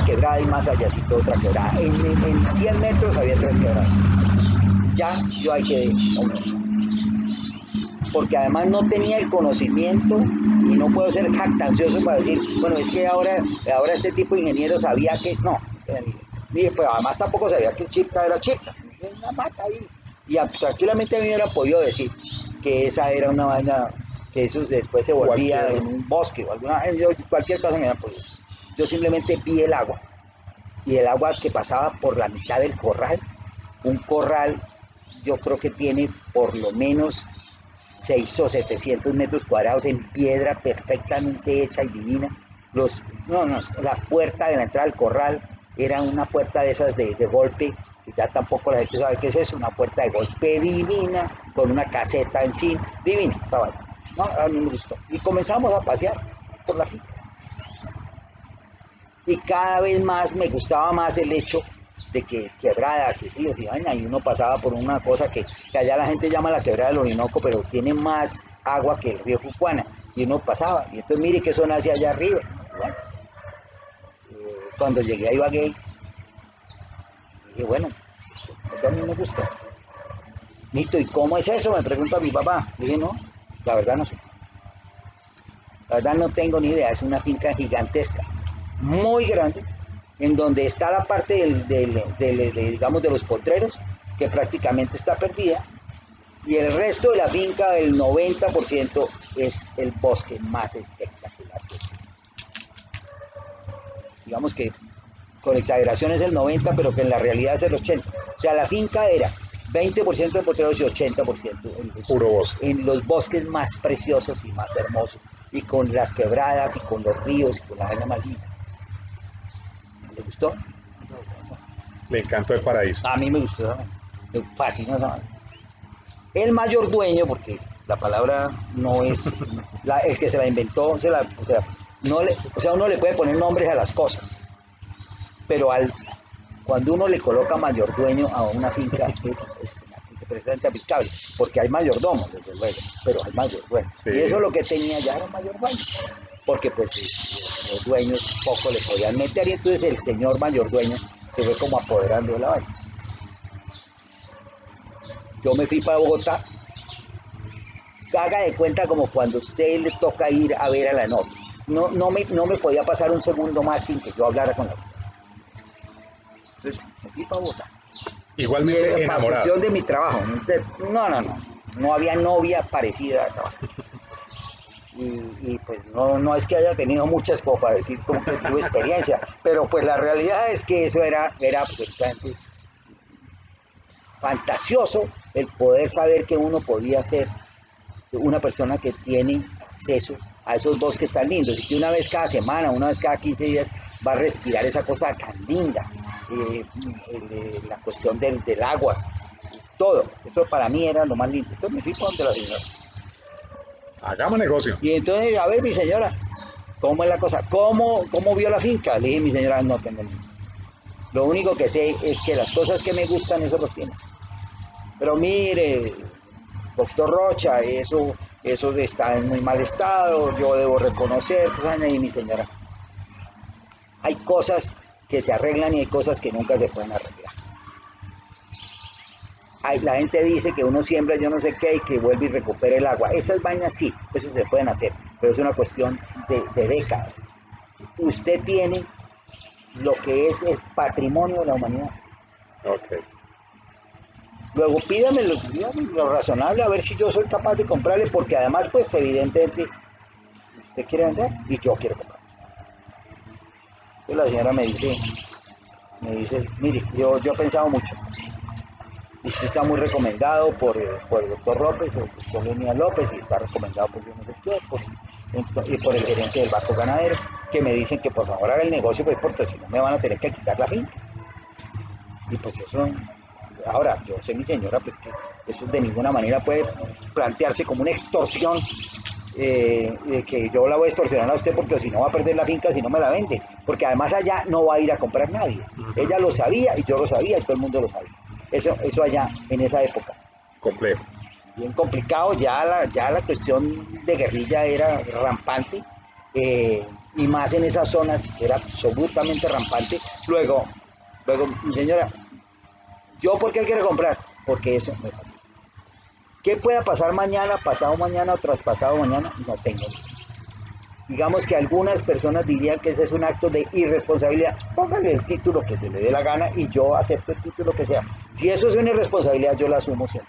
quebrada, y más allácito otra quebrada. En 100 metros había 3 quebradas. Ya yo hay que, porque además no tenía el conocimiento, y no puedo ser jactancioso para decir, bueno, es que ahora este tipo de ingeniero sabía que no, pues además tampoco sabía que chirca era chirca, una mata ahí, y tranquilamente a mí me hubiera podido decir que esa era una vaina, que eso después se volvía Cualquier. en un bosque o cualquier cosa me hubiera podido. Yo simplemente vi el agua, y el agua que pasaba por la mitad del corral, un corral yo creo que tiene por lo menos 6 o 700 metros cuadrados en piedra perfectamente hecha y divina. No, la puerta de la entrada al corral era una puerta de esas de golpe, y ya tampoco la gente sabe qué es eso, una puerta de golpe divina, con una caseta en sí, divina, estaba. No, a mí me gustó. Y comenzamos a pasear por la finca. Y cada vez más me gustaba más el hecho de que quebradas y ríos y vaina, y uno pasaba por una cosa que allá la gente llama la quebrada del Orinoco, pero tiene más agua que el río Cucuana, y uno pasaba, y entonces mire qué zona hacia allá arriba. Bueno, cuando llegué a Ibagué, dije, bueno, esto a mí me gustó. Listo, ¿y cómo es eso? Me pregunta mi papá. Le dije, no, la verdad no sé. La verdad no tengo ni idea, es una finca gigantesca, muy grande, en donde está la parte digamos, de los potreros, que prácticamente está perdida, y el resto de la finca, el 90%, es el bosque más espectacular que existe. Digamos que con exageración es el 90, pero que en la realidad es el 80. O sea, la finca era 20% de potreros y 80% Puro bosque. en los bosques más preciosos y más hermosos, y con las quebradas y con los ríos y con la vaina más linda. ¿Le gustó? Le encantó el paraíso. A mí me gustó, me fascinó esa vaina. El mayor dueño, porque la palabra no es el que se la inventó, o sea, uno le puede poner nombres a las cosas, pero cuando uno le coloca mayordueño a una finca es precisamente aplicable, porque hay mayordomo, desde luego, pero hay mayordueño. Sí. Y eso lo que tenía ya era mayordueño, porque pues los dueños poco le podían meter, y entonces el señor mayordueño se fue como apoderando de la vaina. Yo me fui para Bogotá. Haga de cuenta como cuando a usted le toca ir a ver a la novia. No me podía pasar un segundo más sin que yo hablara con la novia. Entonces me fui para Bogotá. Igualmente enamorado. Cuestión de mi trabajo. No había novia parecida a trabajo. Y pues no es que haya tenido muchas como para decir como que tuve experiencia, pero pues la realidad es que eso era absolutamente fantasioso, el poder saber que uno podía ser una persona que tiene acceso a esos bosques tan lindos, y que una vez cada semana, una vez cada 15 días va a respirar esa cosa tan linda, la cuestión del agua, todo. Eso para mí era lo más lindo. Entonces me fui para donde la señora. Hagamos negocio. Y entonces, a ver, mi señora, ¿cómo es la cosa? ¿Cómo vio la finca? Le dije, mi señora, no tengo ni idea. Lo único que sé es que las cosas que me gustan, eso los tiene. Pero mire, doctor Rocha, eso está en muy mal estado, yo debo reconocer, pues, y mi señora, hay cosas que se arreglan y hay cosas que nunca se pueden arreglar. La gente dice que uno siembra yo no sé qué y que vuelve y recupera el agua. Esas vainas sí, eso se pueden hacer, pero es una cuestión de décadas. Usted tiene lo que es el patrimonio de la humanidad. Ok. Luego pídame lo razonable, a ver si yo soy capaz de comprarle, porque además, pues evidentemente, usted quiere vender y yo quiero comprar. Entonces la señora me dice, mire, yo he pensado mucho. Usted está muy recomendado por el doctor López, el doctor Lenín López, y está recomendado por yo no sé qué, y por el gerente del banco ganadero, que me dicen que por favor haga el negocio, pues porque si no me van a tener que quitar la finca. Y pues eso, ahora, yo sé, mi señora, pues que eso de ninguna manera puede plantearse como una extorsión, de que yo la voy a extorsionar a usted porque si no va a perder la finca si no me la vende, porque además allá no va a ir a comprar nadie. Ella lo sabía y yo lo sabía y todo el mundo lo sabía. Eso allá en esa época. Complejo. Bien complicado, ya la cuestión de guerrilla era rampante, y más en esas zonas era absolutamente rampante. Luego, mi señora, ¿yo por qué quiero comprar? Porque eso me pasa. ¿Qué pueda pasar mañana, pasado mañana o traspasado mañana? No tengo ni idea. Digamos que algunas personas dirían que ese es un acto de irresponsabilidad. Póngale el título que se le dé la gana y yo acepto el título que sea. Si eso es una irresponsabilidad, yo la asumo 100%.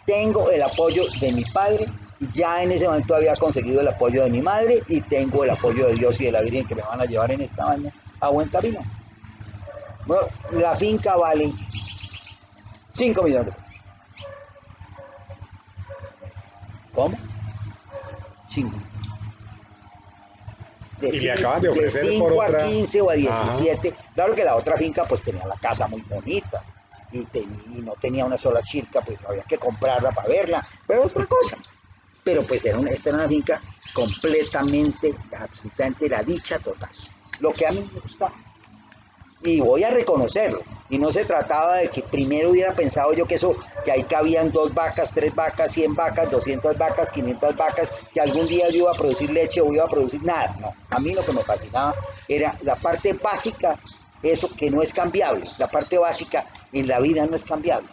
Tengo el apoyo de mi padre, ya en ese momento había conseguido el apoyo de mi madre y tengo el apoyo de Dios y de la Virgen que me van a llevar en esta vaina a buen camino. Bueno, la finca vale 5 millones de pesos. ¿Cómo? 5. Y le acaban de ofrecer de 5 por a otra. 15 o a 17. Ajá. Claro que la otra finca pues tenía la casa muy bonita y no tenía una sola chirca, pues había que comprarla para verla, pero otra cosa. Pero pues esta era una finca completamente, absolutamente la dicha total. Lo que a mí me gustaba. Y voy a reconocerlo. Y no se trataba de que primero hubiera pensado yo que ahí cabían 2 vacas, 3 vacas, 100 vacas, 200 vacas, 500 vacas, que algún día yo iba a producir leche o iba a producir nada. No, a mí lo que me fascinaba era la parte básica, eso que no es cambiable. La parte básica en la vida no es cambiable.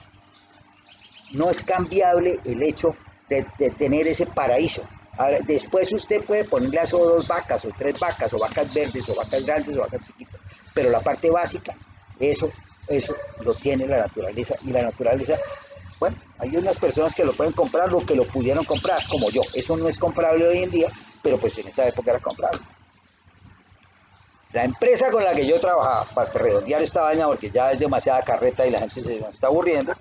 No es cambiable el hecho de tener ese paraíso. Ahora, después usted puede ponerle a eso 2 vacas, o 3 vacas, o vacas verdes, o vacas grandes, o vacas chiquitas. Pero la parte básica, eso lo tiene la naturaleza. Y la naturaleza, bueno, hay unas personas que lo pueden comprar, o que lo pudieron comprar, como yo. Eso no es comprable hoy en día, pero pues en esa época era comprable. La empresa con la que yo trabajaba, para redondear esta vaina, porque ya es demasiada carreta y la gente se nos está aburriendo,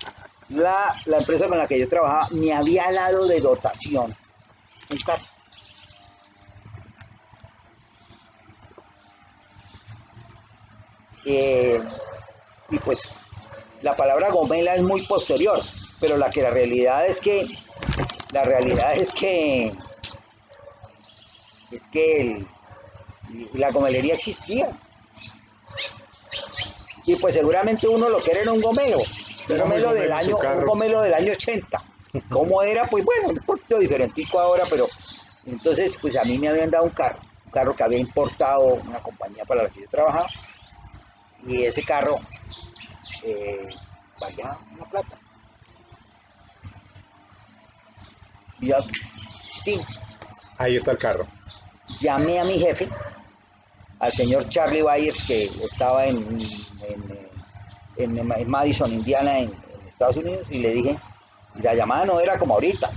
la empresa con la que yo trabajaba me había dado de dotación un carro. Y pues la palabra gomela es muy posterior, pero la realidad es que la gomelería existía. Y pues seguramente uno lo que era un gomelo, un gomelo del año 80. ¿Cómo era? Pues bueno, un poquito diferentico ahora, pero entonces pues a mí me habían dado un carro que había importado una compañía para la que yo trabajaba, y ese carro valía una plata. Y yo, sí, Ahí está el carro. llamé a mi jefe, al señor Charlie Byers, que estaba en Madison, Indiana, en Estados Unidos, y le dije, y la llamada no era como ahorita,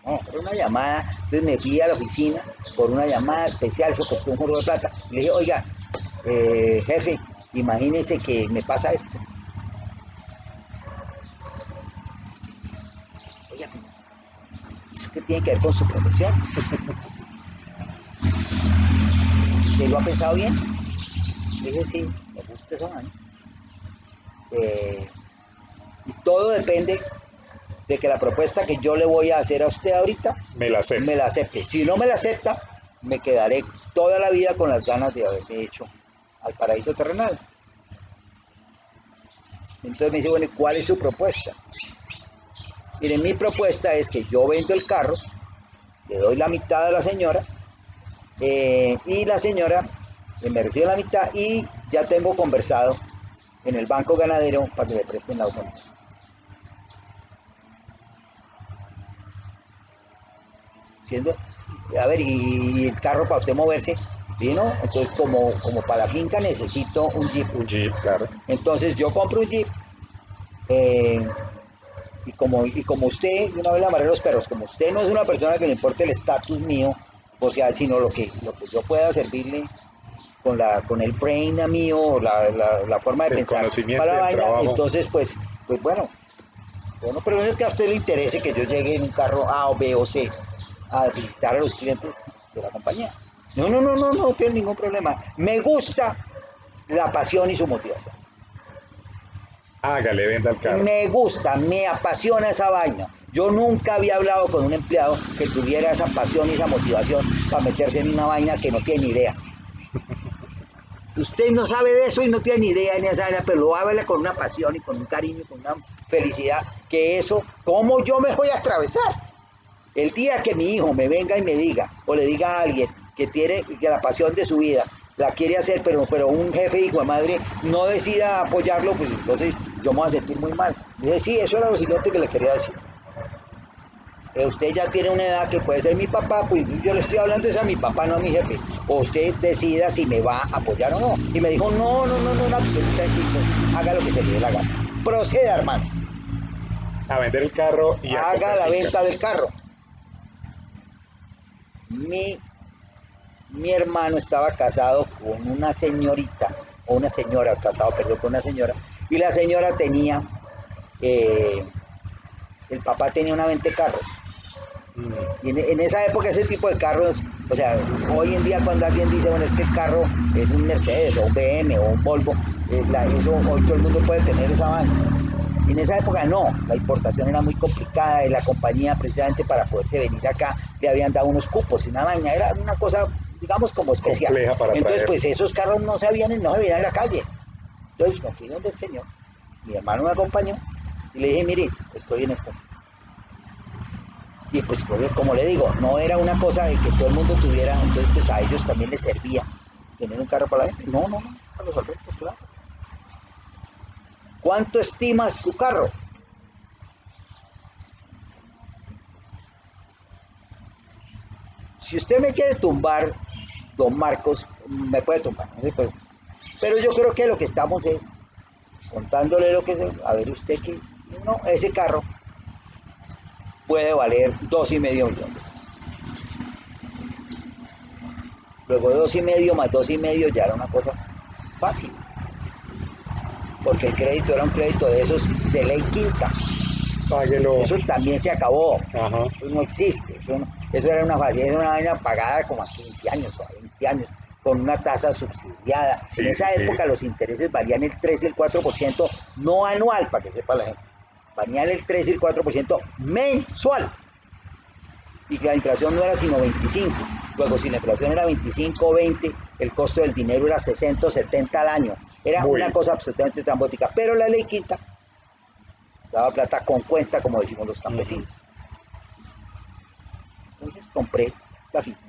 no, era una llamada. Entonces me fui a la oficina por una llamada especial, eso costó un jorro de plata. Y le dije, oiga, jefe, imagínese que me pasa esto. Oiga, ¿eso qué tiene que ver con su profesión? ¿Usted lo ha pensado bien? Le dije, sí, me gusta esa mano. Y todo depende de que la propuesta que yo le voy a hacer a usted ahorita Me la sé. me la acepte. Si no me la acepta, me quedaré toda la vida con las ganas de haberme hecho al paraíso terrenal. Entonces me dice, bueno, ¿y cuál es su propuesta? Mire, mi propuesta es que yo vendo el carro, le doy la mitad a la señora, y la señora me recibe la mitad, y ya tengo conversado en el banco ganadero para que le presten la auto. Siendo, a ver, y el carro para usted moverse, ¿sí, no? Entonces, como para la finca necesito un jeep. Un Jeep, claro. Entonces yo compro un jeep, eh, y como usted, una vez le amarré los perros, como usted no es una persona que le importe el estatus mío, o sea, sino lo que yo pueda servirle con el brain mío, la forma de El pensar conocimiento para y la el vaina, trabajo. entonces pues bueno, pero es que a usted le interese que yo llegue en un carro A o B o C a visitar a los clientes de la compañía. No tiene ningún problema. Me gusta la pasión y su motivación. Hágale, venda el carro. Me gusta, me apasiona esa vaina. Yo nunca había hablado con un empleado que tuviera esa pasión y esa motivación para meterse en una vaina que no tiene ni idea. Usted no sabe de eso y no tiene ni idea ni esa vaina, pero lo habla con una pasión y con un cariño y con una felicidad, que eso, ¿cómo yo me voy a atravesar? El día que mi hijo me venga y me diga, o le diga a alguien que la pasión de su vida la quiere hacer, pero un jefe hijo de madre no decida apoyarlo, pues entonces yo me voy a sentir muy mal. Dice, sí, eso era lo siguiente que le quería decir. Usted ya tiene una edad que puede ser mi papá, pues yo le estoy hablando es a mi papá, no a mi jefe. O usted decida si me va a apoyar o no. Y me dijo, no, absolutamente, haga lo que se le dé la gana. Proceda, hermano. A vender el carro y a Haga comprar la finca. venta del carro. Mi hermano estaba casado con una señorita, o una señora, casado, perdón, con una señora, y la señora tenía, eh, el papá tenía una venta de carros. Y en esa época ese tipo de carros, o sea, hoy en día cuando alguien dice, bueno, es que el carro es un Mercedes o un BM o un Volvo, eso hoy todo el mundo puede tener esa vaina. En esa época no, la importación era muy complicada y la compañía precisamente para poderse venir acá le habían dado unos cupos y una vaina, era una cosa, digamos, como especial. Compleja para Entonces, traer. pues esos carros no se veían en la calle. Entonces me fui donde el señor, mi hermano me acompañó y le dije, mire, estoy en estas. Y pues como le digo, no era una cosa de que todo el mundo tuviera, entonces pues a ellos también les servía tener un carro para la gente. No, Carlos Alberto, claro. ¿Cuánto estimas tu carro? Si usted me quiere tumbar, don Marcos, me puede tumbar, no se preocupe. Pero yo creo que lo que estamos es contándole lo que es, a ver usted que, no, ese carro puede valer 2,5 millones. Luego 2,5 más 2,5 ya era una cosa fácil, porque el crédito era un crédito de esos de ley quinta. Páguelo. Eso también se acabó. Ajá. Eso no existe. Eso era una facilidad, era una vaina pagada como a 15 años o a 20 años, con una tasa subsidiada. Sí, en esa sí, época los intereses valían el 3 y el 4%, no anual, para que sepa la gente. Valían el 3 y el 4% mensual. Y la inflación no era sino 25. Luego, si la inflación era 25 o 20, el costo del dinero era 60 o 70 al año. Era una cosa absolutamente trambótica. Pero la ley quinta daba plata con cuenta, como decimos los campesinos. Entonces compré la finca.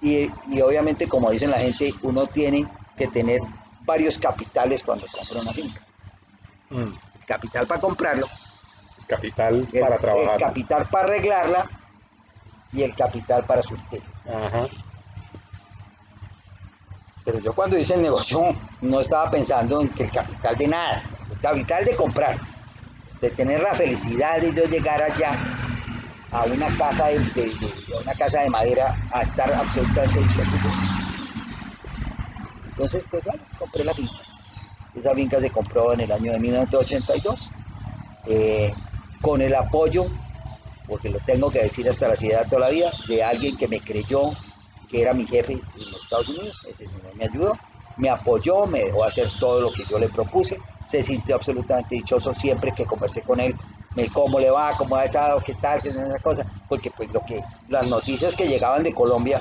Y obviamente, como dicen la gente, uno tiene que tener varios capitales cuando compra una finca. El capital para comprarlo, Capital para trabajar. el capital para arreglarla y el capital para surtirla. Ajá. Pero yo cuando hice el negocio no estaba pensando en que el capital de nada, el capital de comprar, de tener la felicidad de yo llegar allá a una casa una casa de madera a estar absolutamente dichoso. Entonces, pues bueno, compré la finca. Esa finca se compró en el año de 1982, con el apoyo, porque lo tengo que decir hasta la ciudad toda la vida, de alguien que me creyó, que era mi jefe en los Estados Unidos. Ese señor me ayudó, me apoyó, me dejó hacer todo lo que yo le propuse, se sintió absolutamente dichoso siempre que conversé con él, cómo le va, cómo ha estado, qué tal, esas cosas, porque pues las noticias que llegaban de Colombia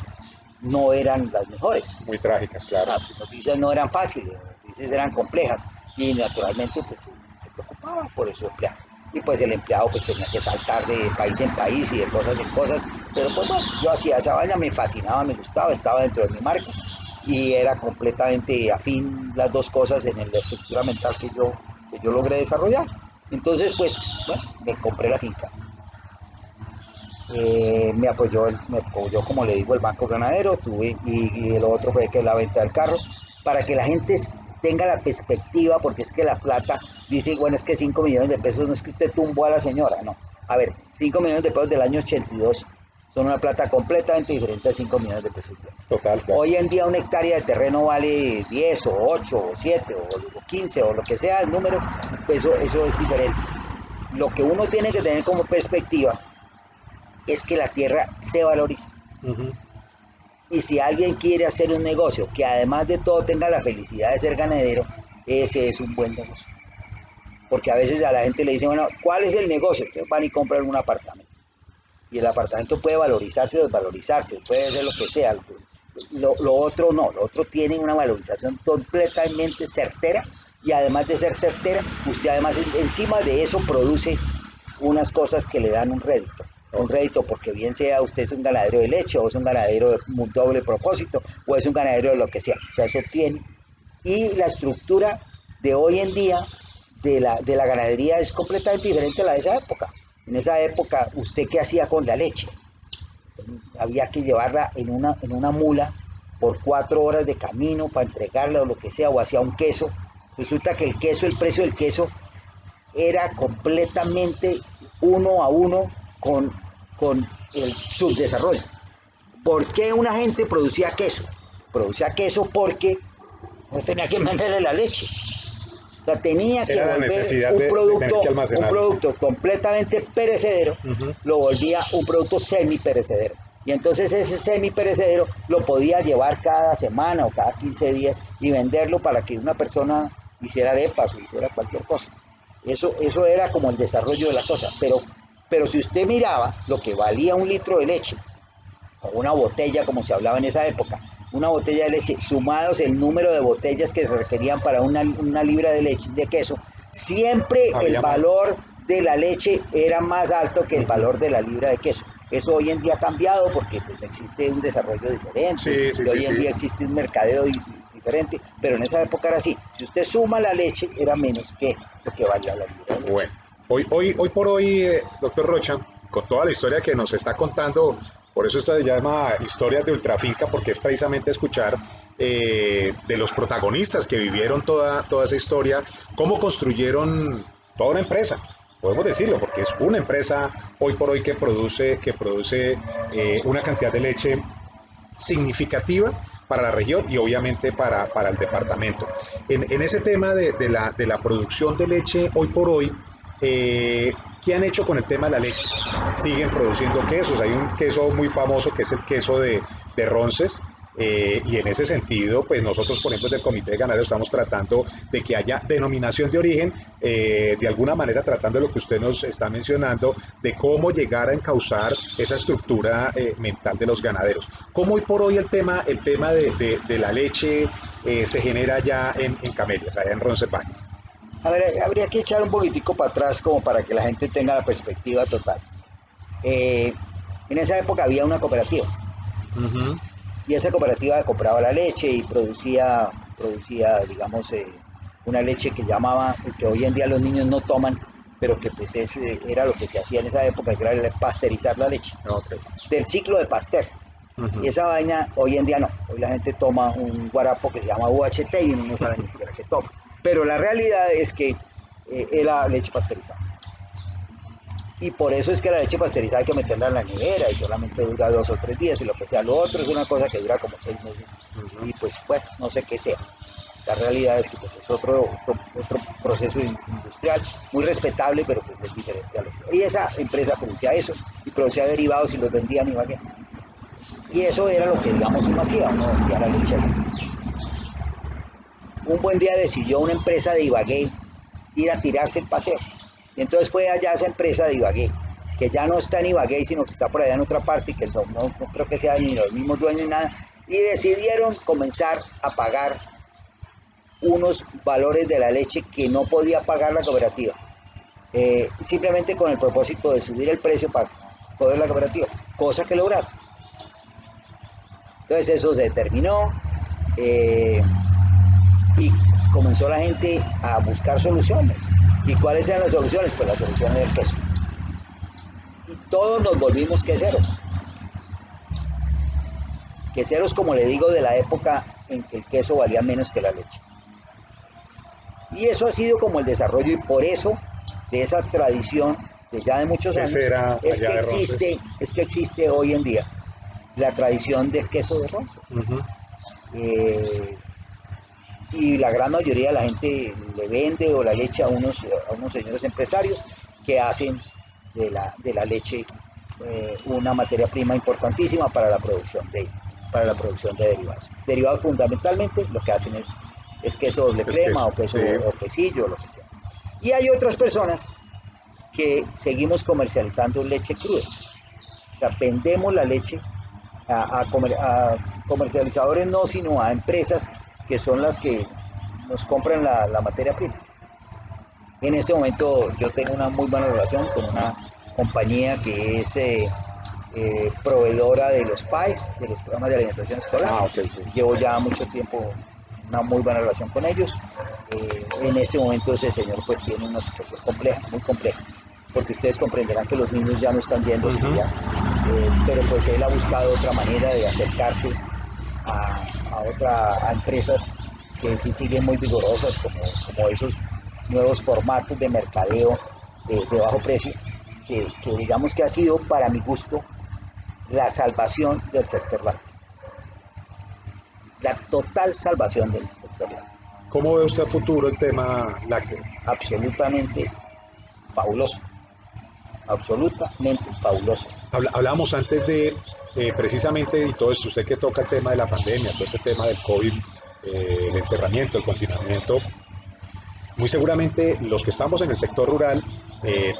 no eran las mejores. Muy trágicas, claro. Las noticias no eran fáciles, las noticias eran complejas y naturalmente pues se preocupaba por su empleado. Y pues el empleado pues tenía que saltar de país en país y de cosas en cosas, pero pues bueno, yo hacía esa vaina, me fascinaba, me gustaba, estaba dentro de mi marco y era completamente afín las dos cosas en la estructura mental que yo logré desarrollar. Entonces pues bueno, me compré la finca. Me apoyó, como le digo, el Banco Ganadero, y el otro fue que la venta del carro, para que la gente tenga la perspectiva, porque es que la plata, dice, bueno, es que 5 millones de pesos no es que usted tumbó a la señora, no. A ver, 5 millones de pesos del año 82 son una plata completamente diferente a 5 millones de pesos. Total, claro. Hoy en día una hectárea de terreno vale 10 o 8 o 7 o 15 o lo que sea el número, pues eso es diferente. Lo que uno tiene que tener como perspectiva es que la tierra se valoriza. Y si alguien quiere hacer un negocio que además de todo tenga la felicidad de ser ganadero, ese es un buen negocio. Porque a veces a la gente le dicen, bueno, ¿cuál es el negocio? Que van y compran un apartamento. Y el apartamento puede valorizarse o desvalorizarse, puede ser lo que sea. Lo otro no, lo otro tiene una valorización completamente certera, y además de ser certera, usted además encima de eso produce unas cosas que le dan un rédito. Un rédito porque bien sea usted es un ganadero de leche, o es un ganadero de un doble propósito, o es un ganadero de lo que sea. O sea, eso tiene. Y la estructura de hoy en día de la ganadería es completamente diferente a la de esa época. En esa época, ¿usted qué hacía con la leche? Había que llevarla en una mula por 4 horas de camino para entregarla o lo que sea, o hacía un queso. Resulta que el precio del queso era completamente uno a uno con el subdesarrollo. ¿Por qué una gente producía queso? Producía queso porque no tenía que venderle la leche. O sea, tenía que volver un producto completamente perecedero, lo volvía un producto semi-perecedero. Y entonces ese semi-perecedero lo podía llevar cada semana o cada 15 días y venderlo para que una persona hiciera arepas o hiciera cualquier cosa. Eso era como el desarrollo de la cosa. Pero si usted miraba lo que valía un litro de leche, o una botella, como se hablaba en esa época, una botella de leche, sumados el número de botellas que se requerían para una libra de leche, de queso, siempre el valor de la leche era más alto que el valor de la libra de queso. Eso hoy en día ha cambiado porque pues, existe un desarrollo diferente, hoy en día existe un mercadeo diferente, pero en esa época era así. Si usted suma la leche, era menos que lo que valía la libra de leche. Bueno, hoy por hoy, doctor Rocha, con toda la historia que nos está contando, por eso esto se llama Historias de Ultrafinca, porque es precisamente escuchar de los protagonistas que vivieron toda esa historia, cómo construyeron toda una empresa, podemos decirlo, porque es una empresa hoy por hoy que produce una cantidad de leche significativa para la región y obviamente para el departamento. En ese tema de la producción de leche hoy por hoy, ¿qué han hecho con el tema de la leche? Siguen produciendo quesos, hay un queso muy famoso que es el queso de Ronces, y en ese sentido, pues nosotros, por ejemplo, del Comité de Ganaderos estamos tratando de que haya denominación de origen, de alguna manera tratando de lo que usted nos está mencionando, de cómo llegar a encauzar esa estructura mental de los ganaderos. ¿Cómo hoy por hoy el tema de la leche se genera ya en Camelias, allá en Roncesvalles? A ver, habría que echar un poquitico para atrás como para que la gente tenga la perspectiva total. Eh, en esa época había una cooperativa Ujú. y esa cooperativa compraba la leche y producía digamos, una leche que llamaban, que hoy en día los niños no toman, pero que pues era lo que se hacía en esa época, que era pasteurizar la leche, Ok. del ciclo de Pasteur. Y Ujú. esa vaina hoy en día no. Hoy la gente toma un guarapo que se llama UHT y uno no sabe ni siquiera qué toma. Pero la realidad es que era leche pasteurizada. Y por eso es que la leche pasteurizada hay que meterla en la nevera y solamente dura 2 o 3 días y lo que sea. Lo otro es una cosa que dura como 6 meses Ujú. y pues no sé qué sea. La realidad es que pues, es otro proceso industrial muy respetable, pero pues es diferente a lo que... Y esa empresa producía eso y producía derivados y los vendía a Ibagué. Y eso era lo que, digamos, uno hacía, uno vendía la leche. Un buen día decidió una empresa de Ibagué ir a tirarse el paseo. Y entonces fue allá esa empresa de Ibagué, que ya no está en Ibagué, sino que está por allá en otra parte, y que no creo que sean ni los mismos dueños ni nada, y decidieron comenzar a pagar unos valores de la leche que no podía pagar la cooperativa, simplemente con el propósito de subir el precio para poder la cooperativa, cosa que lograron. Entonces eso se terminó, eh, y comenzó la gente a buscar soluciones. ¿Y cuáles eran las soluciones? Pues la solución era el queso. Y todos nos volvimos queseros. Queseros, como le digo, de la época en que el queso valía menos que la leche. Y eso ha sido como el desarrollo, y por eso, de esa tradición de ya de muchos ¿Qué años, será allá de Ronces? es que existe hoy en día la tradición del queso de Ronces. Ujú. Eh, y la gran mayoría de la gente le vende o la leche a unos señores empresarios que hacen de la leche una materia prima importantísima para la producción de derivados. Derivados fundamentalmente lo que hacen es queso doble Es crema queso, o queso sí. o quesillo, lo que sea. Y hay otras personas que seguimos comercializando leche cruda. O sea, vendemos la leche a comercializadores, no, sino a empresas que son las que nos compran la materia prima. En este momento yo tengo una muy buena relación con una compañía que es proveedora de los PAES, de los programas de alimentación escolar. Ah, ok, sí. Llevo ya mucho tiempo una muy buena relación con ellos. En este momento ese señor pues tiene una situación compleja, muy compleja, porque ustedes comprenderán que los niños ya no están yendo a Ujú. estudiar, pero pues él ha buscado otra manera de acercarse a empresas que sí siguen muy vigorosas, como esos nuevos formatos de mercadeo de bajo precio, que digamos que ha sido para mi gusto la salvación del sector lácteo, la total salvación del sector lácteo, ¿Cómo ve usted a futuro el tema lácteo? absolutamente fabuloso, absolutamente fabuloso. Hablábamos antes de, precisamente, y todo esto, usted que toca el tema de la pandemia, todo este tema del COVID, el encerramiento, el confinamiento, muy seguramente los que estamos en el sector rural,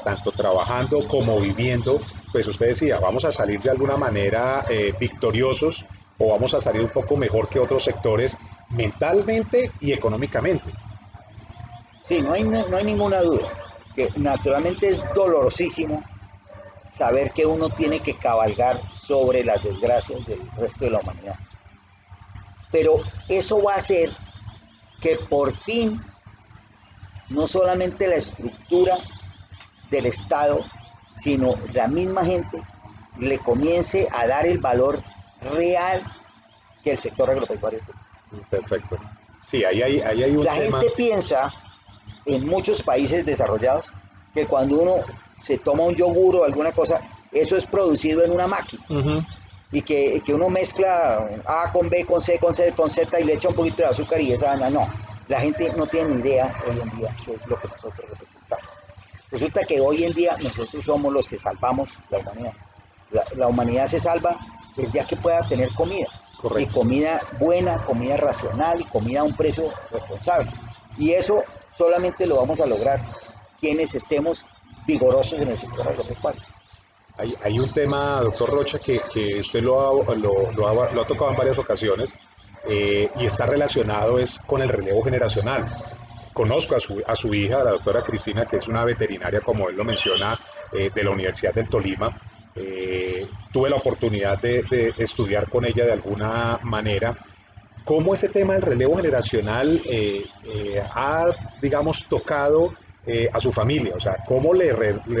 tanto trabajando como viviendo, pues usted decía, vamos a salir de alguna manera victoriosos o vamos a salir un poco mejor que otros sectores mentalmente y económicamente. Sí, no hay ninguna duda, que naturalmente es dolorosísimo saber que uno tiene que cabalgar sobre las desgracias del resto de la humanidad. Pero eso va a hacer que por fin no solamente la estructura del Estado sino la misma gente le comience a dar el valor real que el sector agropecuario tiene. Perfecto. Sí, ahí hay un La tema. gente piensa en muchos países desarrollados que cuando uno se toma un yogur o alguna cosa, eso es producido en una máquina. Ujú. Y que uno mezcla A con B, con C, con C, con Z y le echa un poquito de azúcar y esa vaina. No, la gente no tiene ni idea hoy en día de lo que nosotros representamos. Resulta que hoy en día nosotros somos los que salvamos la humanidad. La humanidad se salva el día que pueda tener comida. Correcto. Y comida buena, comida racional y comida a un precio responsable. Y eso solamente lo vamos a lograr quienes estemos vigorosos en el sector agropecuario. Hay un tema, doctor Rocha, que usted lo ha tocado en varias ocasiones y está relacionado es con el relevo generacional. Conozco a su hija, la doctora Cristina, que es una veterinaria, como él lo menciona, de la Universidad del Tolima. Tuve la oportunidad de estudiar con ella de alguna manera. ¿Cómo ese tema del relevo generacional ha, digamos, tocado a su familia? O sea, ¿cómo le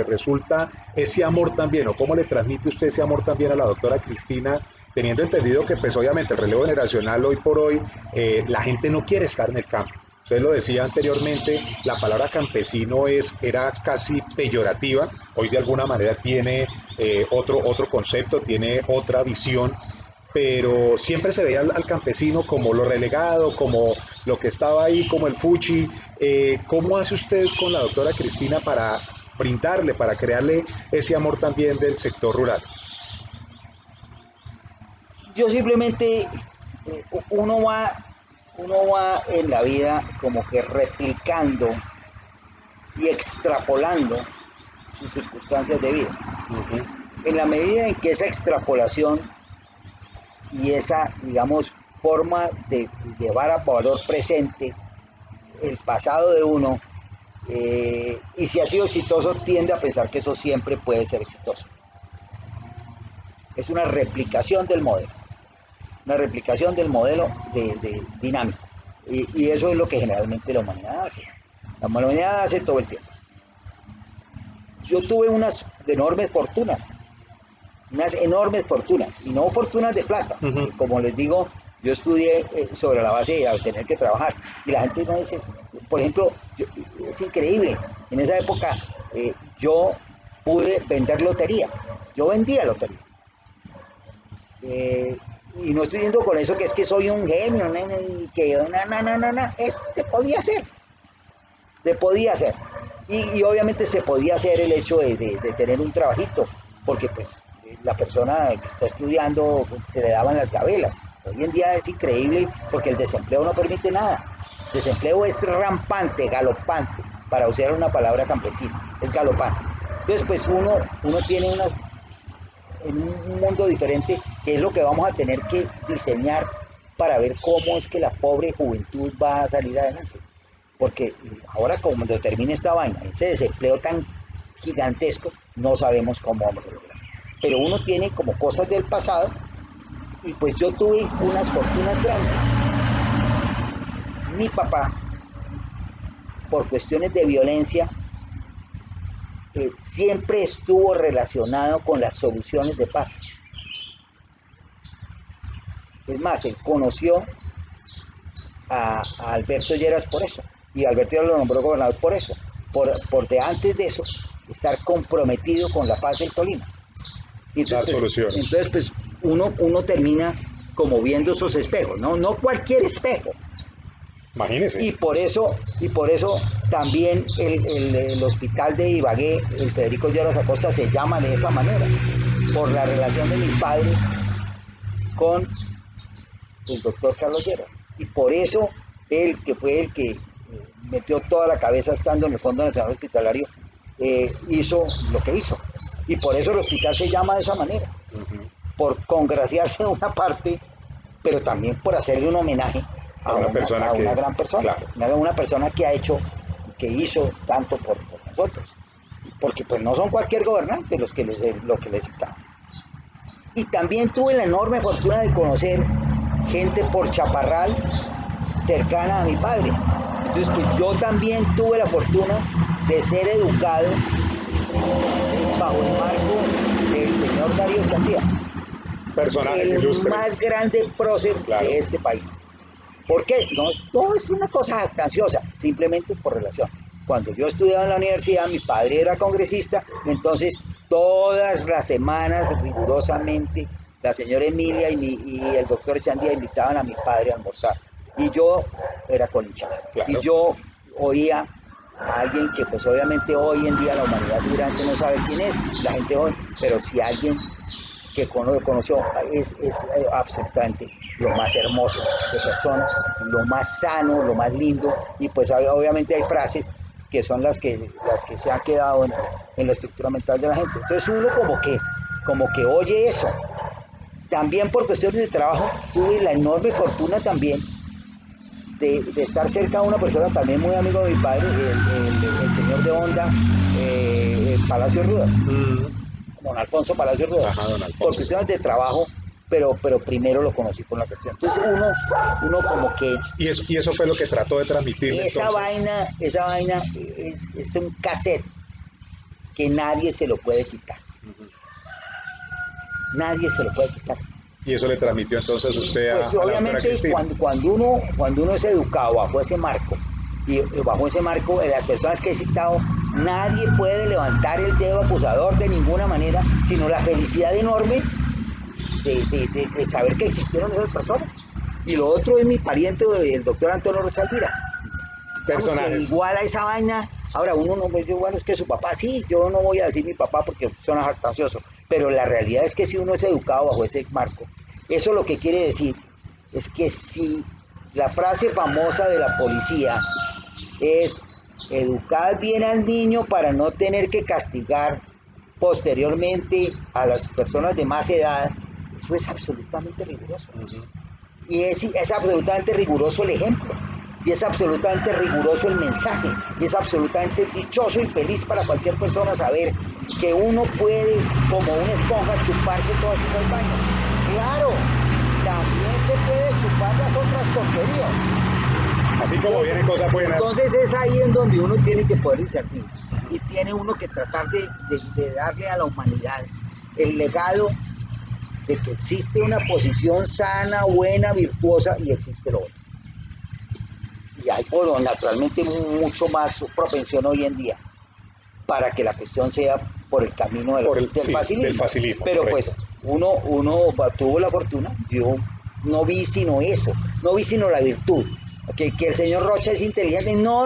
resulta ese amor también o cómo le transmite usted ese amor también a la doctora Cristina, teniendo entendido que pues obviamente el relevo generacional hoy por hoy la gente no quiere estar en el campo? Usted lo decía anteriormente, la palabra campesino era casi peyorativa, hoy de alguna manera tiene otro concepto, tiene otra visión, pero siempre se veía al campesino como lo relegado, como lo que estaba ahí, como el fuchi. ¿Cómo hace usted con la doctora Cristina para brindarle, para crearle ese amor también del sector rural? Yo simplemente, uno va en la vida como que replicando y extrapolando sus circunstancias de vida. Ujú. En la medida en que esa extrapolación y esa, digamos, forma de llevar a valor presente el pasado de uno, y si ha sido exitoso, tiende a pensar que eso siempre puede ser exitoso. Es una replicación del modelo de dinámico. Y eso es lo que generalmente la humanidad hace. La humanidad hace todo el tiempo. Yo tuve unas enormes fortunas, y no fortunas de plata. Ujú. Como les digo, yo estudié sobre la base de tener que trabajar, y la gente no dice, por ejemplo, es increíble, en esa época yo pude vender lotería, yo vendía lotería. Eh, y no estoy diciendo con eso que es que soy un genio, y que se podía hacer, se podía hacer. Y obviamente se podía hacer el hecho de tener un trabajito, porque pues la persona que está estudiando pues, se le daban las gabelas. Hoy en día es increíble porque el desempleo no permite nada. El desempleo es rampante, galopante, para usar una palabra campesina, es galopante. Entonces pues uno tiene en un mundo diferente, que es lo que vamos a tener que diseñar para ver cómo es que la pobre juventud va a salir adelante. Porque ahora cuando termine esta vaina, ese desempleo tan gigantesco, no sabemos cómo vamos a lograr. Pero uno tiene como cosas del pasado, y pues yo tuve unas fortunas grandes. Mi papá, por cuestiones de violencia, siempre estuvo relacionado con las soluciones de paz. Es más, él conoció a Alberto Lleras por eso, y Alberto Lleras lo nombró gobernador por eso, por de antes de eso, estar comprometido con la paz del Tolima. Y entonces pues uno termina como viendo esos espejos, no cualquier espejo. Imagínese. Y por eso también el hospital de Ibagué, el Federico Lleras Acosta, se llama de esa manera, por la relación de mis padres con el doctor Carlos Lleras. Y por eso él, que fue el que metió toda la cabeza estando en el Fondo Nacional Hospitalario, hizo lo que hizo. Y por eso el hospital se llama de esa manera, Ujú. por congraciarse de una parte, pero también por hacerle un homenaje A una persona a que, una gran persona, claro, una persona que hizo tanto por nosotros. Porque pues no son cualquier gobernante lo que les citaba. Y también tuve la enorme fortuna de conocer gente por Chaparral cercana a mi padre. Entonces, pues yo también tuve la fortuna de ser educado bajo el marco del señor Darío Chandía, Personajes el ilustres. más grande prócer Claro. de este país. ¿Por qué? No, todo es una cosa jactanciosa, simplemente por relación. Cuando yo estudiaba en la universidad, mi padre era congresista, entonces todas las semanas, rigurosamente, la señora Emilia y el doctor Chandía invitaban a mi padre a almorzar. Y yo era colinchado. Claro. Y yo oía a alguien que pues obviamente hoy en día la humanidad seguramente no sabe quién es, la gente hoy, pero si alguien que conoció es absolutamente lo más hermoso de persona, lo más sano, lo más lindo, y pues obviamente hay frases que son las que se han quedado en la estructura mental de la gente. Entonces uno como que oye eso. También por cuestiones de trabajo tuve la enorme fortuna también de estar cerca de una persona también muy amigo de mi padre, el señor de Honda, Palacio Rudas. Don Alfonso Palacio Ruedas, Ajá, don Alfonso. por cuestiones de trabajo, pero primero lo conocí por la cuestión. Entonces uno como que... Y eso fue lo que trató de transmitirme. Esa vaina es un cassette que nadie se lo puede quitar. Nadie se lo puede quitar. Y eso le transmitió entonces usted pues a la obviamente Cristina. cuando uno es educado bajo ese marco, y bajo ese marco, las personas que he citado, nadie puede levantar el dedo acusador de ninguna manera, sino la felicidad enorme de saber que existieron esas personas. Y lo otro es mi pariente, el doctor Antonio Rocha Alvira. Personajes. Igual a esa vaina, ahora uno no dice, bueno, es que su papá, sí, yo no voy a decir mi papá porque suena jactancioso, pero la realidad es que si uno es educado bajo ese marco, eso lo que quiere decir es que si la frase famosa de la policía es educar bien al niño para no tener que castigar posteriormente a las personas de más edad, eso es absolutamente riguroso. Y es absolutamente riguroso el ejemplo, y es absolutamente riguroso el mensaje, y es absolutamente dichoso y feliz para cualquier persona saber que uno puede, como una esponja, chuparse todas esas vainas. Claro, también se puede chupar las otras porquerías. Así como vienen cosas buenas. Entonces es ahí en donde uno tiene que poder discernir, y tiene uno que tratar de darle a la humanidad el legado de que existe una posición sana, buena, virtuosa, y existe lo otro. Y hay naturalmente mucho más propensión hoy en día para que la cuestión sea por el camino del facilismo. Pero correcto. Pues uno tuvo la fortuna, yo no vi sino eso, no vi sino la virtud. Que el señor Rocha es inteligente, no.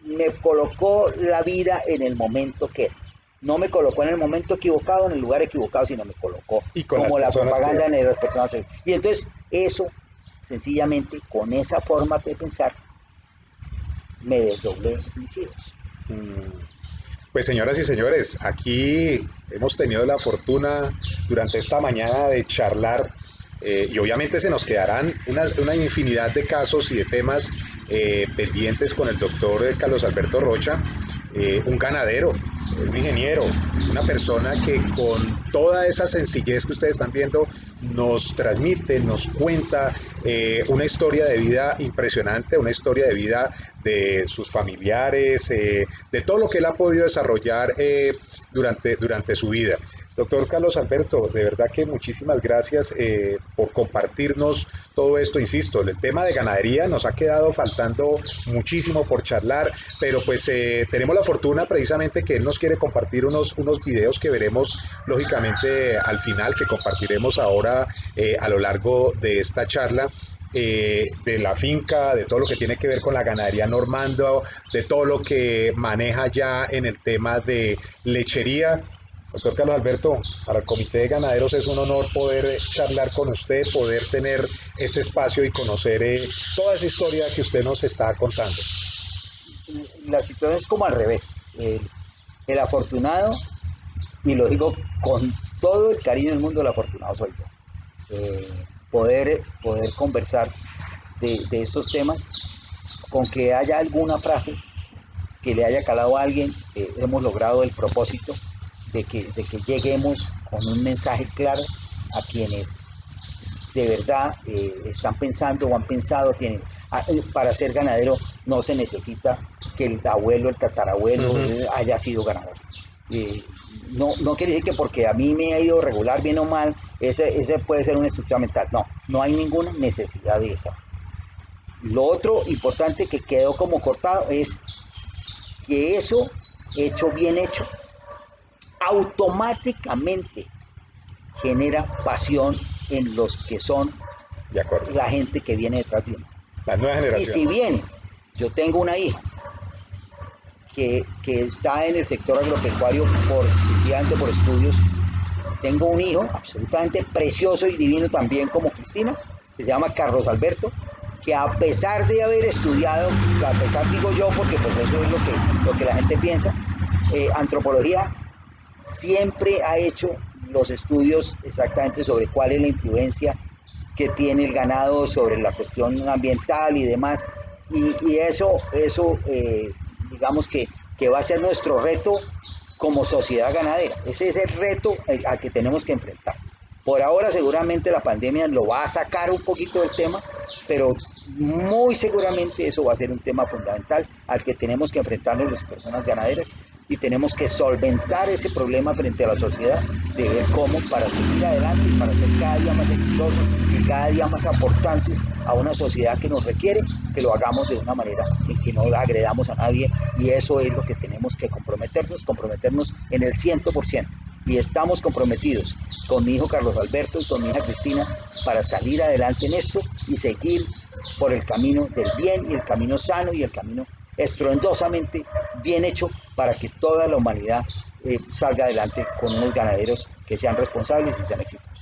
Me colocó la vida en el momento que no me colocó en el momento equivocado, en el lugar equivocado, sino me colocó como la propaganda en las personas. Y entonces eso, sencillamente, con esa forma de pensar, me desdoblé mis hijos. Pues señoras y señores, aquí hemos tenido la fortuna durante esta mañana de charlar y obviamente se nos quedarán una infinidad de casos y de temas pendientes con el doctor Carlos Alberto Rocha, un ganadero, un ingeniero, una persona que con toda esa sencillez que ustedes están viendo nos transmite, nos cuenta una historia de vida impresionante, una historia de vida de sus familiares, de todo lo que él ha podido desarrollar durante su vida. Doctor Carlos Alberto, de verdad que muchísimas gracias por compartirnos todo esto. Insisto, el tema de ganadería nos ha quedado faltando muchísimo por charlar, pero pues tenemos la fortuna precisamente que él nos quiere compartir unos videos que veremos lógicamente al final, que compartiremos ahora a lo largo de esta charla. De la finca, de todo lo que tiene que ver con la ganadería normando, de todo lo que maneja ya en el tema de lechería. Doctor Carlos Alberto, para el Comité de Ganaderos es un honor poder charlar con usted, poder tener este espacio y conocer toda esa historia que usted nos está contando. La situación es como al revés. El afortunado, y lo digo con todo el cariño del mundo, el afortunado soy yo. Poder conversar de estos temas, con que haya alguna frase que le haya calado a alguien, hemos logrado el propósito de que lleguemos con un mensaje claro a quienes de verdad están pensando o han pensado. Para ser ganadero no se necesita que el abuelo, el tatarabuelo haya sido ganador. No quiere decir que porque a mí me ha ido regular, bien o mal, ese puede ser una estructura mental. No hay ninguna necesidad de eso. Lo otro importante que quedó como cortado es que eso, hecho bien hecho, automáticamente genera pasión en los que son De acuerdo. la gente que viene detrás de uno. La nueva generación. Y si bien yo tengo una hija que está en el sector agropecuario sencillamente por estudios, tengo un hijo absolutamente precioso y divino también como Cristina, que se llama Carlos Alberto, que a pesar de haber estudiado, a pesar digo yo, porque pues eso es lo que la gente piensa, antropología, siempre ha hecho los estudios exactamente sobre cuál es la influencia que tiene el ganado sobre la cuestión ambiental y demás, y eso digamos que va a ser nuestro reto como sociedad ganadera. Ese es el reto al que tenemos que enfrentar. Por ahora seguramente la pandemia lo va a sacar un poquito del tema, pero muy seguramente eso va a ser un tema fundamental al que tenemos que enfrentarnos las personas ganaderas y tenemos que solventar ese problema frente a la sociedad de ver cómo para seguir adelante y para ser cada día más exitosos y cada día más aportantes a una sociedad que nos requiere, que lo hagamos de una manera en que no agredamos a nadie, y eso es lo que tenemos que comprometernos en el 100%. Y estamos comprometidos con mi hijo Carlos Alberto y con mi hija Cristina para salir adelante en esto y seguir por el camino del bien y el camino sano y el camino estruendosamente bien hecho para que toda la humanidad salga adelante con unos ganaderos que sean responsables y sean exitosos.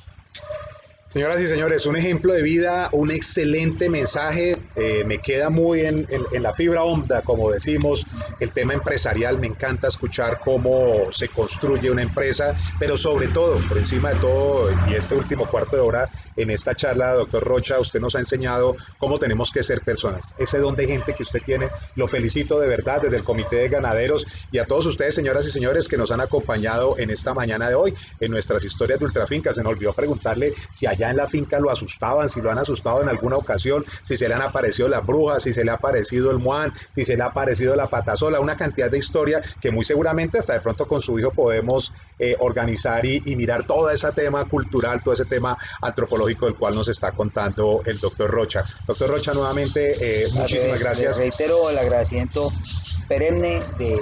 Señoras y señores, un ejemplo de vida, un excelente mensaje, me queda muy en la fibra honda, como decimos, el tema empresarial. Me encanta escuchar cómo se construye una empresa, pero sobre todo, por encima de todo, y este último cuarto de hora en esta charla, doctor Rocha, usted nos ha enseñado cómo tenemos que ser personas. Ese don de gente que usted tiene, lo felicito de verdad desde el Comité de Ganaderos, y a todos ustedes, señoras y señores, que nos han acompañado en esta mañana de hoy, en nuestras historias de Ultrafinca. Se me olvidó preguntarle si allá en la finca lo asustaban, si lo han asustado en alguna ocasión, si se le han aparecido las brujas, si se le ha aparecido el muán, si se le ha aparecido la patasola, una cantidad de historia que muy seguramente hasta de pronto con su hijo podemos organizar y mirar todo ese tema cultural, todo ese tema antropológico del cual nos está contando el doctor Rocha. Doctor Rocha, nuevamente, muchísimas gracias. Les reitero el agradecimiento perenne de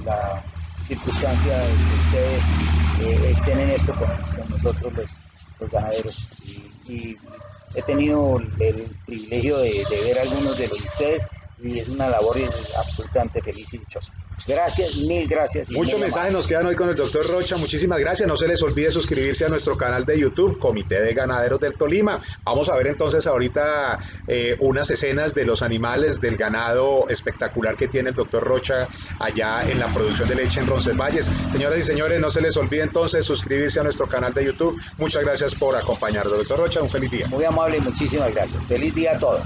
la circunstancia de que ustedes estén en esto con nosotros los ganaderos, y he tenido el privilegio de ver a algunos de los de ustedes, y es una labor absolutamente feliz y dichosa. Gracias, mil gracias. Muchos mensajes nos quedan hoy con el doctor Rocha, muchísimas gracias. No se les olvide suscribirse a nuestro canal de YouTube, Comité de Ganaderos del Tolima. Vamos a ver entonces ahorita unas escenas de los animales, del ganado espectacular que tiene el doctor Rocha allá en la producción de leche en Roncesvalles. Señoras y señores, no se les olvide entonces suscribirse a nuestro canal de YouTube. Muchas gracias por acompañarnos, doctor Rocha, un feliz día. Muy amable y muchísimas gracias. Feliz día a todos.